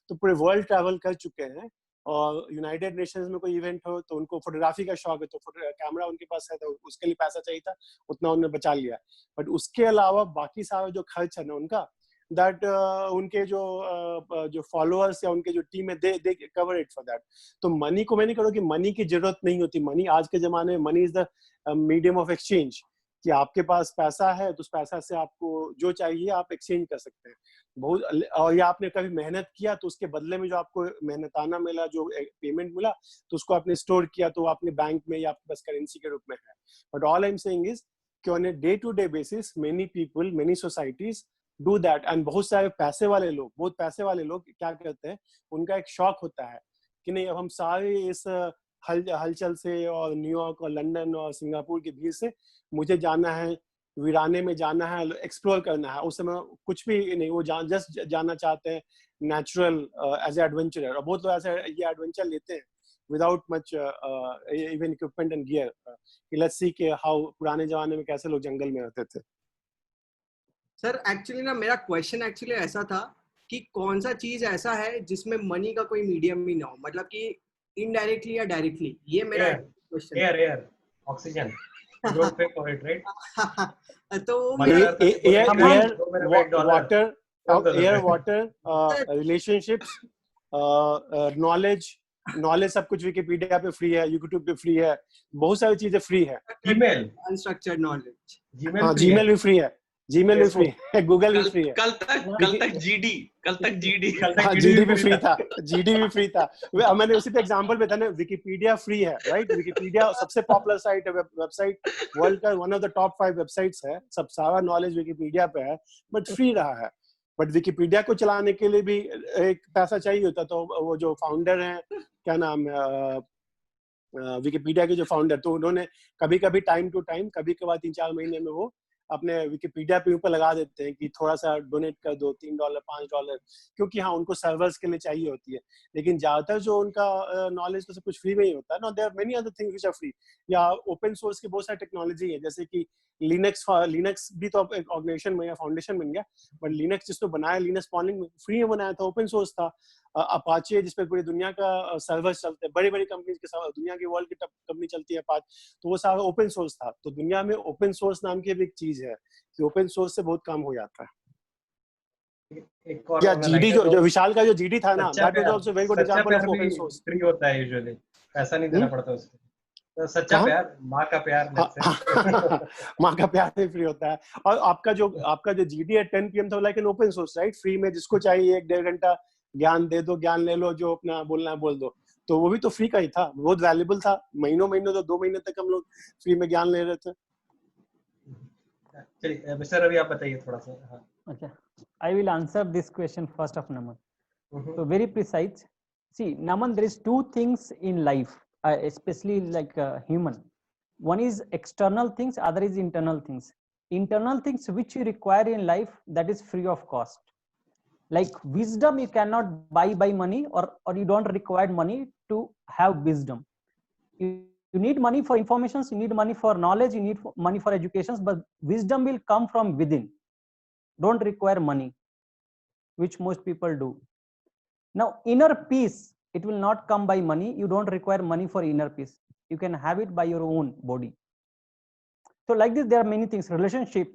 Speaker 6: तो पूरे वर्ल्ड ट्रैवल कर चुके हैं, और यूनाइटेड नेशंस में कोई इवेंट हो तो उनको फोटोग्राफी का शौक है, तो कैमरा उनके पास है, तो उसके लिए पैसा चाहिए था, उतना उन्होंने बचा लिया। बट उसके अलावा बाकी सारा जो खर्च है ना उनका, दैट उनके जो फॉलोअर्स या उनके जो टीम है, दे कवर इट फॉर दैट। तो मनी को मैं नहीं कह रहा कि मनी की जरूरत नहीं होती, मनी आज के जमाने में money is the medium of exchange, कि आपके पास पैसा है तो उस पैसा से आपको जो चाहिए आप एक्सचेंज कर सकते हैं बहुत, और या आपने कभी मेहनत किया तो उसके बदले में जो आपको मेहनताना मिला, जो पेमेंट मिला, तो उसको आपने स्टोर किया, तो आपने बैंक में या आपके पास करेंसी के रूप में है। But all I am saying is कि on a day to day basis many people, many societies do that, and बहुत सारे पैसे वाले लोग क्या करते हैं, उनका एक शौक होता है कि नहीं, अब हम सारे इस हलचल से और न्यूयॉर्क और लंदन और सिंगापुर की भीड़ से मुझे जाना है, वीराने में जाना है, एक्सप्लोर करना है, उस समय कुछ भी नहीं, वो जस्ट जाना चाहते हैं नेचुरल एज ए एडवेंचरर। और बहुत लोग ऐसे ये एडवेंचर लेते हैं without much even equipment and gear. Let's see कि हाउ पुराने जमाने में कैसे लोग जंगल में रहते थे।
Speaker 8: सर एक्चुअली ना मेरा क्वेश्चन एक्चुअली ऐसा था कि कौन सा चीज ऐसा है जिसमें मनी का कोई मीडियम ही ना हो, मतलब कि इनडायरेक्टली या डायरेक्टली, ये मेरा क्वेश्चन है।
Speaker 2: Air oxygen, don't pay for it, right?
Speaker 8: तो
Speaker 6: air water relationships, knowledge, knowledge सब कुछ विकिपीडिया पे फ्री है, यूट्यूब पे फ्री है, बहुत सारी चीजें फ्री है।
Speaker 2: ईमेल,
Speaker 8: अनस्ट्रक्चर्ड नॉलेज,
Speaker 6: हाँ जीमेल भी फ्री है, जीमेल भी फ्री है, गूगल भी फ्री है।
Speaker 9: कल तक जीडी
Speaker 6: हाँ जीडी भी फ्री था, जीडी भी फ्री था। मैंने उसी पे एग्जांपल बताया ना, विकिपीडिया फ्री है, राइट? विकिपीडिया सबसे पॉपुलर साइट है, वेबसाइट, वर्ल्ड का one of the top 5 websites है, सब सारा नॉलेज विकिपीडिया पे है, बट फ्री रहा है। बट विकिपीडिया को चलाने के लिए भी एक पैसा चाहिए होता, तो वो जो फाउंडर हैं, क्या नाम है, विकिपीडिया के जो फाउंडर, तो उन्होंने कभी कभी टाइम टू टाइम, कभी कभार 3-4 महीने में वो अपने विकिपीडिया पे ऊपर लगा देते हैं कि थोड़ा सा डोनेट कर दो, $3 $5, क्योंकि हाँ उनको सर्वर्स के लिए चाहिए होती है। लेकिन ज्यादातर जो उनका नॉलेज तो सब कुछ फ्री में ही होता है ना। There are many other things which are free, या ओपन सोर्स की बहुत सारी टेक्नोलॉजी है, जैसे कि लिनक्स भी तो एक ऑर्गेनाइजेशन में या फाउंडेशन बन गया, बट लिनक्स जिसने बनाया, लिनक्स पॉलिंग फ्री में बनाया था, ओपन सोर्स था। अपाचे जिसपे पूरी दुनिया का सर्वर्स चलते हैं, बड़ी बड़ी कंपनीज के साथ, दुनिया की वर्ल्ड की टॉप कंपनी चलती है अपाचे, तो वो सारा ओपन सोर्स था। तो दुनिया में ओपन सोर्स नाम की भी एक चीज है कि ओपन सोर्स से बहुत काम हो जाता है।
Speaker 2: एक और
Speaker 6: या जीडी जो विशाल का जो जीडी था ना, that was also very good example of open source.
Speaker 2: Free होता है यूजुअली, पैसा नहीं देना पड़ता उसको। तो सच्चा प्यार, माँ का प्यार,
Speaker 6: माँ का प्यार भी फ्री होता है। और आपका जो जीडी है 10 PM था, like an open source, right? Free में जिसको चाहिए 1-1.5 घंटा ज्ञान दे दो, ज्ञान ले लो, जो अपना बोलना है बोल दो, तो वो भी तो फ्री का ही था, बहुत वैल्यूबल था। महीनों तो 2 महीने तक हम लोग फ्री में ज्ञान ले रहे थे।
Speaker 2: चलिए मिस्टर रवि आप बताइए थोड़ा सा।
Speaker 11: Okay, I will answer this question first of Naman. So very precise. See, Naman, there is 2 things in life, especially like human. One is external things, other is internal things. Internal things which you require in life, that is free of cost. Like wisdom, you cannot buy by money, or you don't require money to have wisdom. You need money for informations, you need money for knowledge, you need money for education, but wisdom will come from within. Don't require money, which most people do. Now inner peace, it will not come by money. You don't require money for inner peace, you can have it by your own body. So like this, there are many things, relationship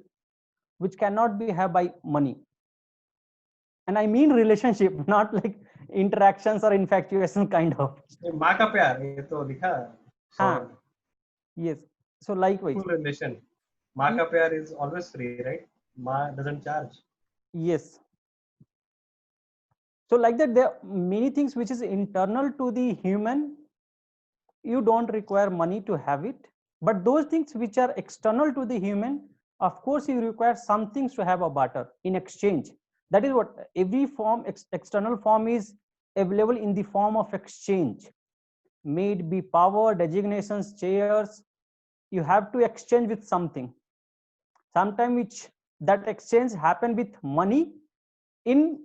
Speaker 11: which cannot be have by money, and I mean relationship, not like interactions or infatuation kind of.
Speaker 2: माँ का प्यार ये तो लिखा।
Speaker 11: हाँ, yes. So likewise,
Speaker 2: full relation, माँ का प्यार is always free, right? Ma doesn't charge.
Speaker 11: Yes. So like that, there are many things which is internal to the human. You don't require money to have it. But those things which are external to the human, of course, you require some things to have a barter in exchange. That is what every form, external form is available in the form of exchange. May it be power, designations, chairs. You have to exchange with something. Sometimes which that exchange happen with money. In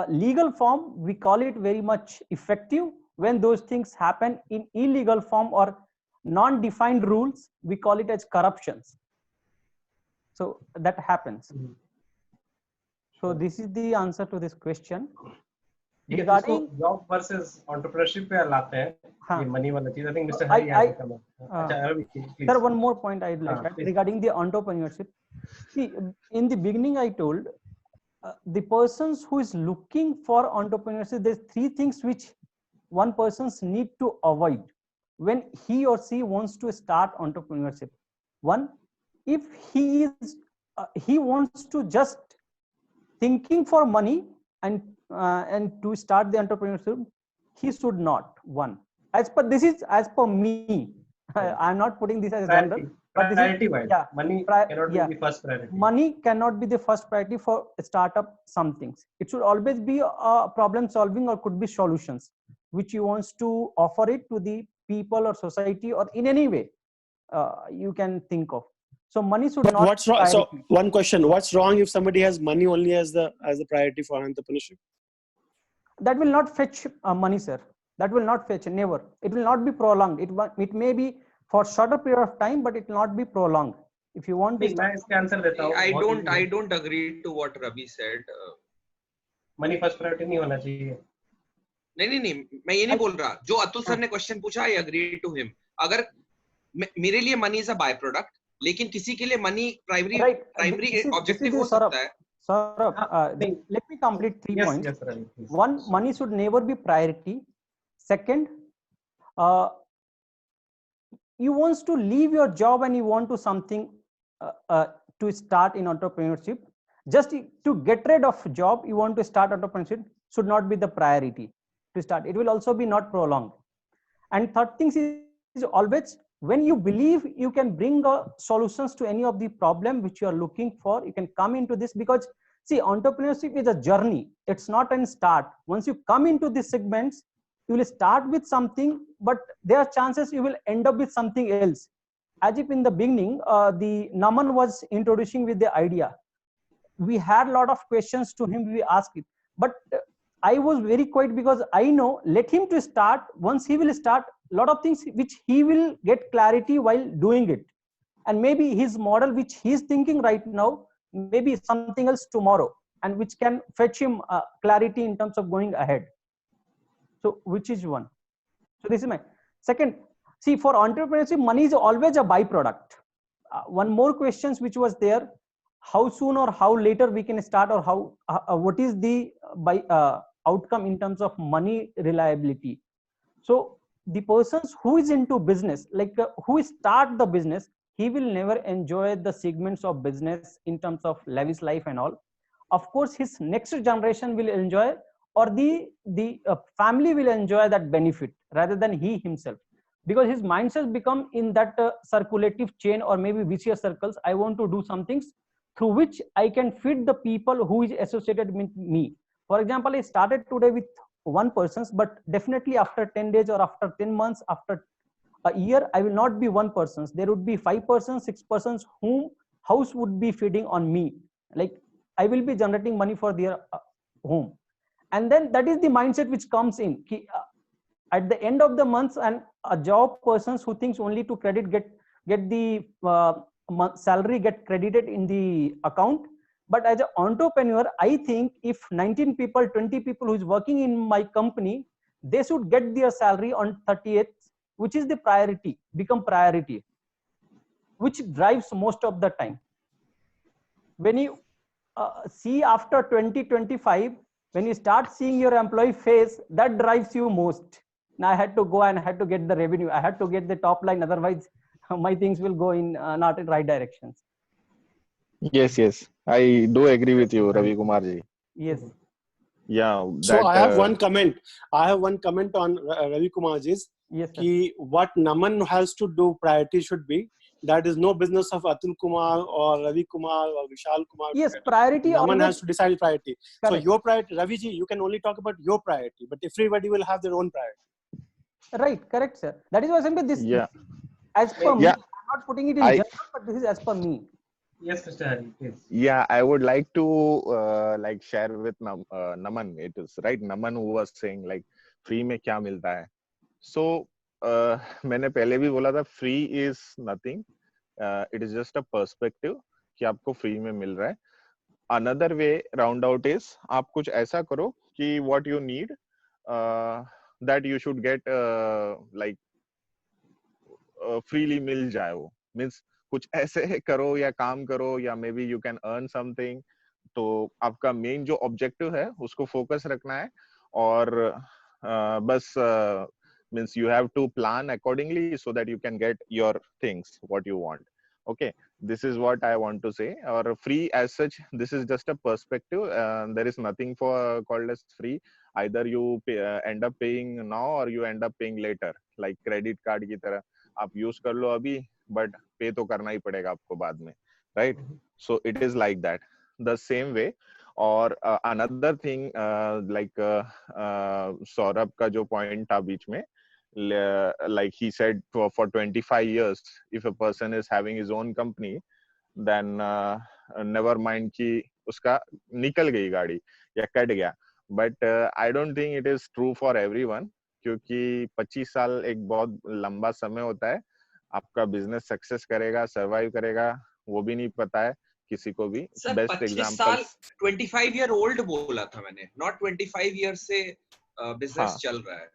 Speaker 11: legal form, we call it very much effective. When those things happen in illegal form or non-defined rules, we call it as corruptions. So that happens. So this is the answer to this question.
Speaker 2: Regarding job versus entrepreneurship पे लाते हैं, ये money वाला चीज। I think Mr. Hari has come up.
Speaker 11: Sir, one more point I'd like to add regarding the entrepreneurship. See, in the beginning I told the persons who is looking for entrepreneurship, there's 3 things which one person's need to avoid when he or she wants to start entrepreneurship. One, if he is he wants to just thinking for money and to start the entrepreneurship, he should not. One, as per this is as per me. I'm not putting this as general.
Speaker 2: Priority wise, yeah, money cannot be the first priority.
Speaker 11: Money cannot be the first priority for startup. Some things it should always be problem solving or could be solutions which you wants to offer it to the people or society or in any way you can think of. So money should not.
Speaker 6: What's wrong? So one question: what's wrong if somebody has money only as the priority for entrepreneurship?
Speaker 11: That will not fetch money, sir. That will not fetch. Never. It will not be prolonged. It may be for shorter period of time, but it will not be prolonged. If you want this,
Speaker 9: I don't agree to what Ravi said.
Speaker 2: Money first priority नहीं होना चाहिए.
Speaker 9: नहीं मैं ये नहीं बोल रहा. जो अतुल सर ने क्वेश्चन पूछा, I agree to him. अगर मेरे लिए money is a by product, लेकिन किसी के लिए money primary objective हो सकता है.
Speaker 11: Let me complete 3 points. One, money should never be priority. Second, you want to leave your job and you want to something to start in entrepreneurship. Just to get rid of job, you want to start entrepreneurship should not be the priority to start. It will also be not prolonged. And third thing is always when you believe you can bring solutions to any of the problem which you are looking for, you can come into this, because see, entrepreneurship is a journey. It's not a start. Once you come into these segments, you will start with something, but there are chances you will end up with something else. As if in the beginning, the Naman was introducing with the idea. We had a lot of questions to him, we asked it, but I was very quiet because I know, let him to start. Once he will start, a lot of things which he will get clarity while doing it. And maybe his model which he's thinking right now, maybe something else tomorrow, and which can fetch him clarity in terms of going ahead. So which is one. So this is my second. See, for entrepreneurship, money is always a byproduct. One more questions which was there: how soon or how later we can start, or how what is the outcome in terms of money reliability. So the persons who is into business, like who start the business, he will never enjoy the segments of business in terms of lavish life and all. Of course, his next generation will enjoy, or the family will enjoy that benefit rather than he himself, because his mindset become in that circulative chain or maybe vicious circles. I want to do some things through which I can feed the people who is associated with me. For example, I started today with one person, but definitely after 10 days or after 10 months, after a year, I will not be one person. There would be 5 persons, 6 persons whom house would be feeding on me. Like I will be generating money for their home. And then that is the mindset which comes in. At the end of the month, and a job persons who thinks only to credit get the salary get credited in the account. But as an entrepreneur, I think if 19 people, 20 people who is working in my company, they should get their salary on 30th, which is the priority, become priority, which drives most of the time. When you see after 2025, when you start seeing your employee face, that drives you most. Now I had to go and I had to get the revenue. I had to get the top line. Otherwise, my things will go in not in right directions.
Speaker 5: Yes. I do agree with you, Ravi Kumar ji.
Speaker 11: Yes.
Speaker 5: Yeah.
Speaker 6: So I have one comment. I have one comment on Ravi Kumar ji's.
Speaker 11: Yes,
Speaker 6: Ki what Naman has to do priority should be. That is no business of Atul Kumar or Ravi Kumar or Vishal Kumar.
Speaker 11: Yes, priority.
Speaker 6: Naman has to decide priority.
Speaker 11: Correct.
Speaker 6: So your priority, Ravi ji, you can only talk about your priority, but everybody will have their own priority.
Speaker 11: Right, correct, sir. That is why simply this.
Speaker 5: Yeah.
Speaker 11: As per me, I'm not putting it in general, but this is as per me.
Speaker 2: Yes, Mr. Hari, please.
Speaker 5: Yeah, I would like to like share with Naman. It is right. Naman who was saying like free में क्या मिलता है. So मैंने पहले भी बोला था free is nothing. It is just a perspective कि आपको free में मिल रहा है. Another way round out is आप कुछ ऐसा करो कि what you need that you should get like freely मिल जाए वो. Means कुछ ऐसे करो या काम करो या may be you can earn something. तो आपका मेन जो ऑब्जेक्टिव है उसको फोकस रखना है और बस means you have to plan accordingly so that you can get your things what you want. Okay, this is what I want to say. Or free as such, this is just a perspective. There is nothing called as free. Either you end up paying now or you end up paying later, like credit card की तरह. आप use कर लो अभी, but pay तो करना ही पड़ेगा आपको बाद में, right? So it is like that. The same way. और another thing, like सौरभ का जो point था बीच में, like he said, for 25 years, if a person is having his own company, then never mind कि उसका निकल गई गाड़ी या कट गया. But I don't think it is true for everyone, क्योंकि 25 साल एक बहुत लंबा समय होता है. आपका बिजनेस सक्सेस करेगा, सर्वाइव करेगा, वो भी नहीं पता है किसी को भी. बेस्ट एग्जांपल
Speaker 9: 25 ईयर ओल्ड बोला था मैंने, नॉट 25 ईयर से बिजनेस चल रहा है.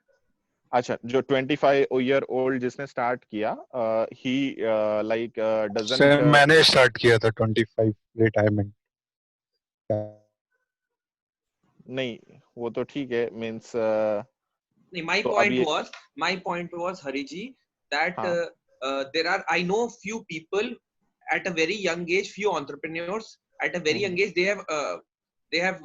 Speaker 5: अच्छा, जो 25 ईयर ओल्ड जिसने स्टार्ट किया, ही लाइक डजंट.
Speaker 10: मैंने स्टार्ट किया था 25 रिटायरमेंट.
Speaker 5: नहीं, वो तो ठीक है. मींस
Speaker 9: My
Speaker 5: तो
Speaker 9: point
Speaker 5: अभी
Speaker 9: was Hariji that
Speaker 5: हाँ
Speaker 9: there are, I know few people at a very young age, few entrepreneurs at a very young age, they have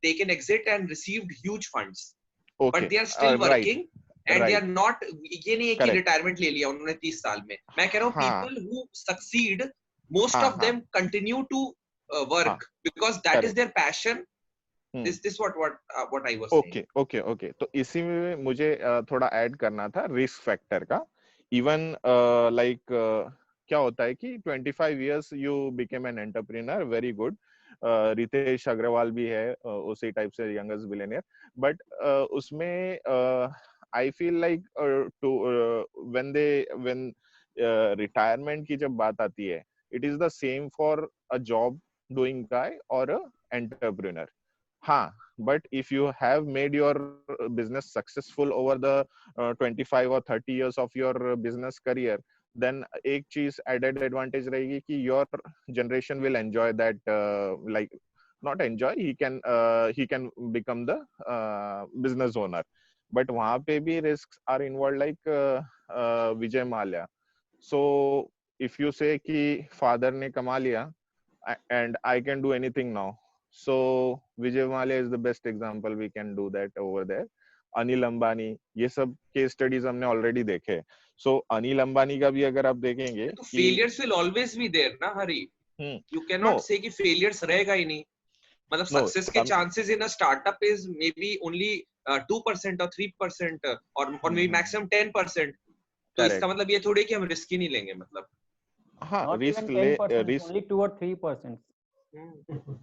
Speaker 9: taken exit and received huge funds, but
Speaker 5: okay
Speaker 9: they are still
Speaker 5: right
Speaker 9: working and they are
Speaker 5: right
Speaker 9: not, ये नहीं है कि
Speaker 5: correct
Speaker 9: retirement ले लिया उन्होंने 30 साल में. मैं कह रहा हूँ
Speaker 5: हाँ
Speaker 9: people who succeed, most
Speaker 5: हाँ
Speaker 9: of
Speaker 5: हाँ
Speaker 9: them continue to
Speaker 5: हाँ
Speaker 9: work because that is
Speaker 5: correct
Speaker 9: their passion. This what I was saying.
Speaker 5: Okay okay okay तो इसी में मुझे थोड़ा ऐड करना था रिस्क फैक्टर का. इवन लाइक क्या होता है कि 25 years you became an entrepreneur, very good. Ritesh Agarwal भी है उसी टाइप से यंगेस्ट बिलियनियर. बट उसमें I feel like to when retirement की जब बात आती है, it is the same for a job doing गाय और अ एंटरप्रेन्योर. हाँ, but if you have made your business successful over the 25 or 30 years of your business career, then एक चीज added advantage रहेगी कि your generation will enjoy that, like not enjoy, he can become the business owner. But वहाँ पे भी risks are involved, like Vijay Mallya. So if you say कि father ने कमा लिया and I can do anything now, so Vijay Mallya is the best example. We can do that over there. Anil Ambani, ये सब case studies हमने already देखे. सो अनिल अंबानी का भी अगर आप देखेंगे
Speaker 9: तो
Speaker 5: कि
Speaker 9: failures will always be there ना हरी. You
Speaker 5: नो
Speaker 9: cannot say कि failures रहेगा ही नहीं. मतलब
Speaker 5: नो
Speaker 9: सक्सेस के chances in a startup is may be only 2% और 3% और मे बी मैक्सिमम 10%. तो इसका
Speaker 5: करेक्ट.
Speaker 9: मतलब ये थोड़ी कि हम रिस्क ही नहीं लेंगे मतलब.
Speaker 5: हाँ,
Speaker 11: Not
Speaker 5: रिस्क
Speaker 11: even
Speaker 5: ले
Speaker 11: 10%,
Speaker 5: risk
Speaker 11: only 2 or 3%.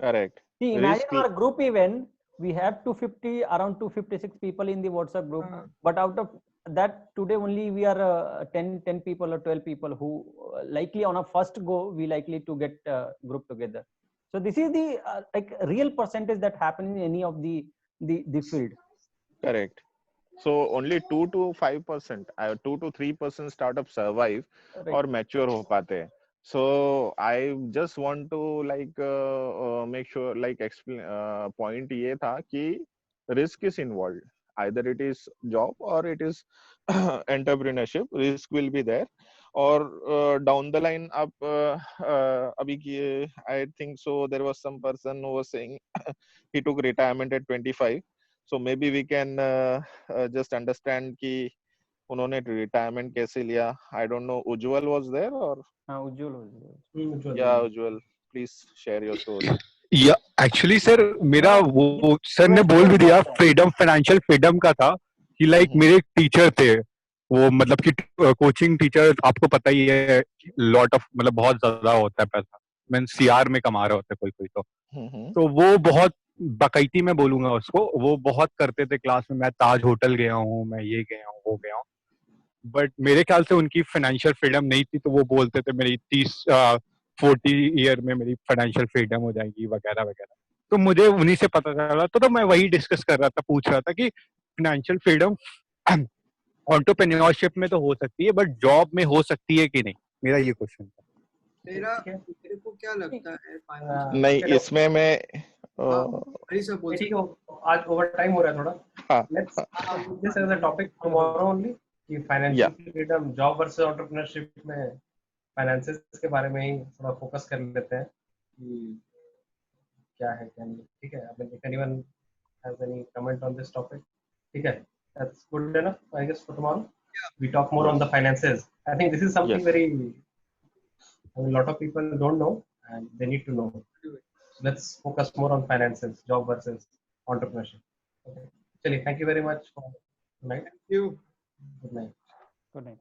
Speaker 5: Correct.
Speaker 11: See, imagine
Speaker 5: risk
Speaker 11: our group event, we have 250, around 256 people in the WhatsApp group, but out of that today only we are 10 people or 12 people who likely on a first go we likely to get group together. So this is the like real percentage that happen in any of the field.
Speaker 5: Correct. So only 2 to 5%, 2 to 3% startups survive
Speaker 11: Right.
Speaker 5: और mature हो पाते हैं. So I just want to like make sure, like explain, point ये था कि risk is involved. Either it is job or it is entrepreneurship. Risk will be there. और down the line आप अभी की I think so there was some person who was saying he took retirement at 25. So maybe we can just understand कि उन्होंने retirement कैसे लिया. I don't know, Ujjwal was there और yeah Ujjwal, please share your story.
Speaker 10: Yeah actually sir मेरा वो sir ने बोल भी दिया फ्रीडम, फाइनेंशियल फ्रीडम का था कि लाइक मेरे टीचर थे वो, मतलब कि कोचिंग टीचर आपको पता ही है, लॉट ऑफ मतलब बहुत ज्यादा होता है पैसा, मीन सीआर में कमा रहे होते कोई कोई तो वो बहुत बाकायदी में बोलूंगा उसको, वो बहुत करते थे क्लास में, मैं ताज होटल गया हूँ, मैं ये गया हूँ वो गया हूँ, बट मेरे ख्याल से उनकी फाइनेंशियल फ्रीडम नहीं थी, तो वो बोलते थे मेरी 40 ईयर में मेरी फाइनेंशियल फ्रीडम हो जाएगी वगैरह वगैरह. तो मुझे उन्हीं से पता चला, तो मैं वही डिस्कस कर रहा था, पूछ रहा था कि फाइनेंशियल फ्रीडम एंटरप्रेन्योरशिप में तो हो सकती है, बट जॉब में हो सकती है कि नहीं, मेरा ये क्वेश्चन था.
Speaker 8: मेरे को क्या लगता है
Speaker 5: नहीं, इसमें मैं
Speaker 2: ठीक है, आज ओवर टाइम हो रहा है थोड़ा. Let's this as a topic tomorrow only कि financial freedom, job versus entrepreneurship में फाइनेंसेस के बारे में ही थोड़ा फोकस कर लेते हैं कि क्या है क्या नहीं. ठीक है, if anyone has any comment on this topic, ठीक है, that's good enough I guess for tomorrow. We talk more on the finances. I think this is something very, a lot of people don't know and they need to know. So let's focus more on finances, job versus entrepreneurship. Okay. Chali, thank you very much for tonight.
Speaker 8: Thank you.
Speaker 2: Good night.
Speaker 11: Good night.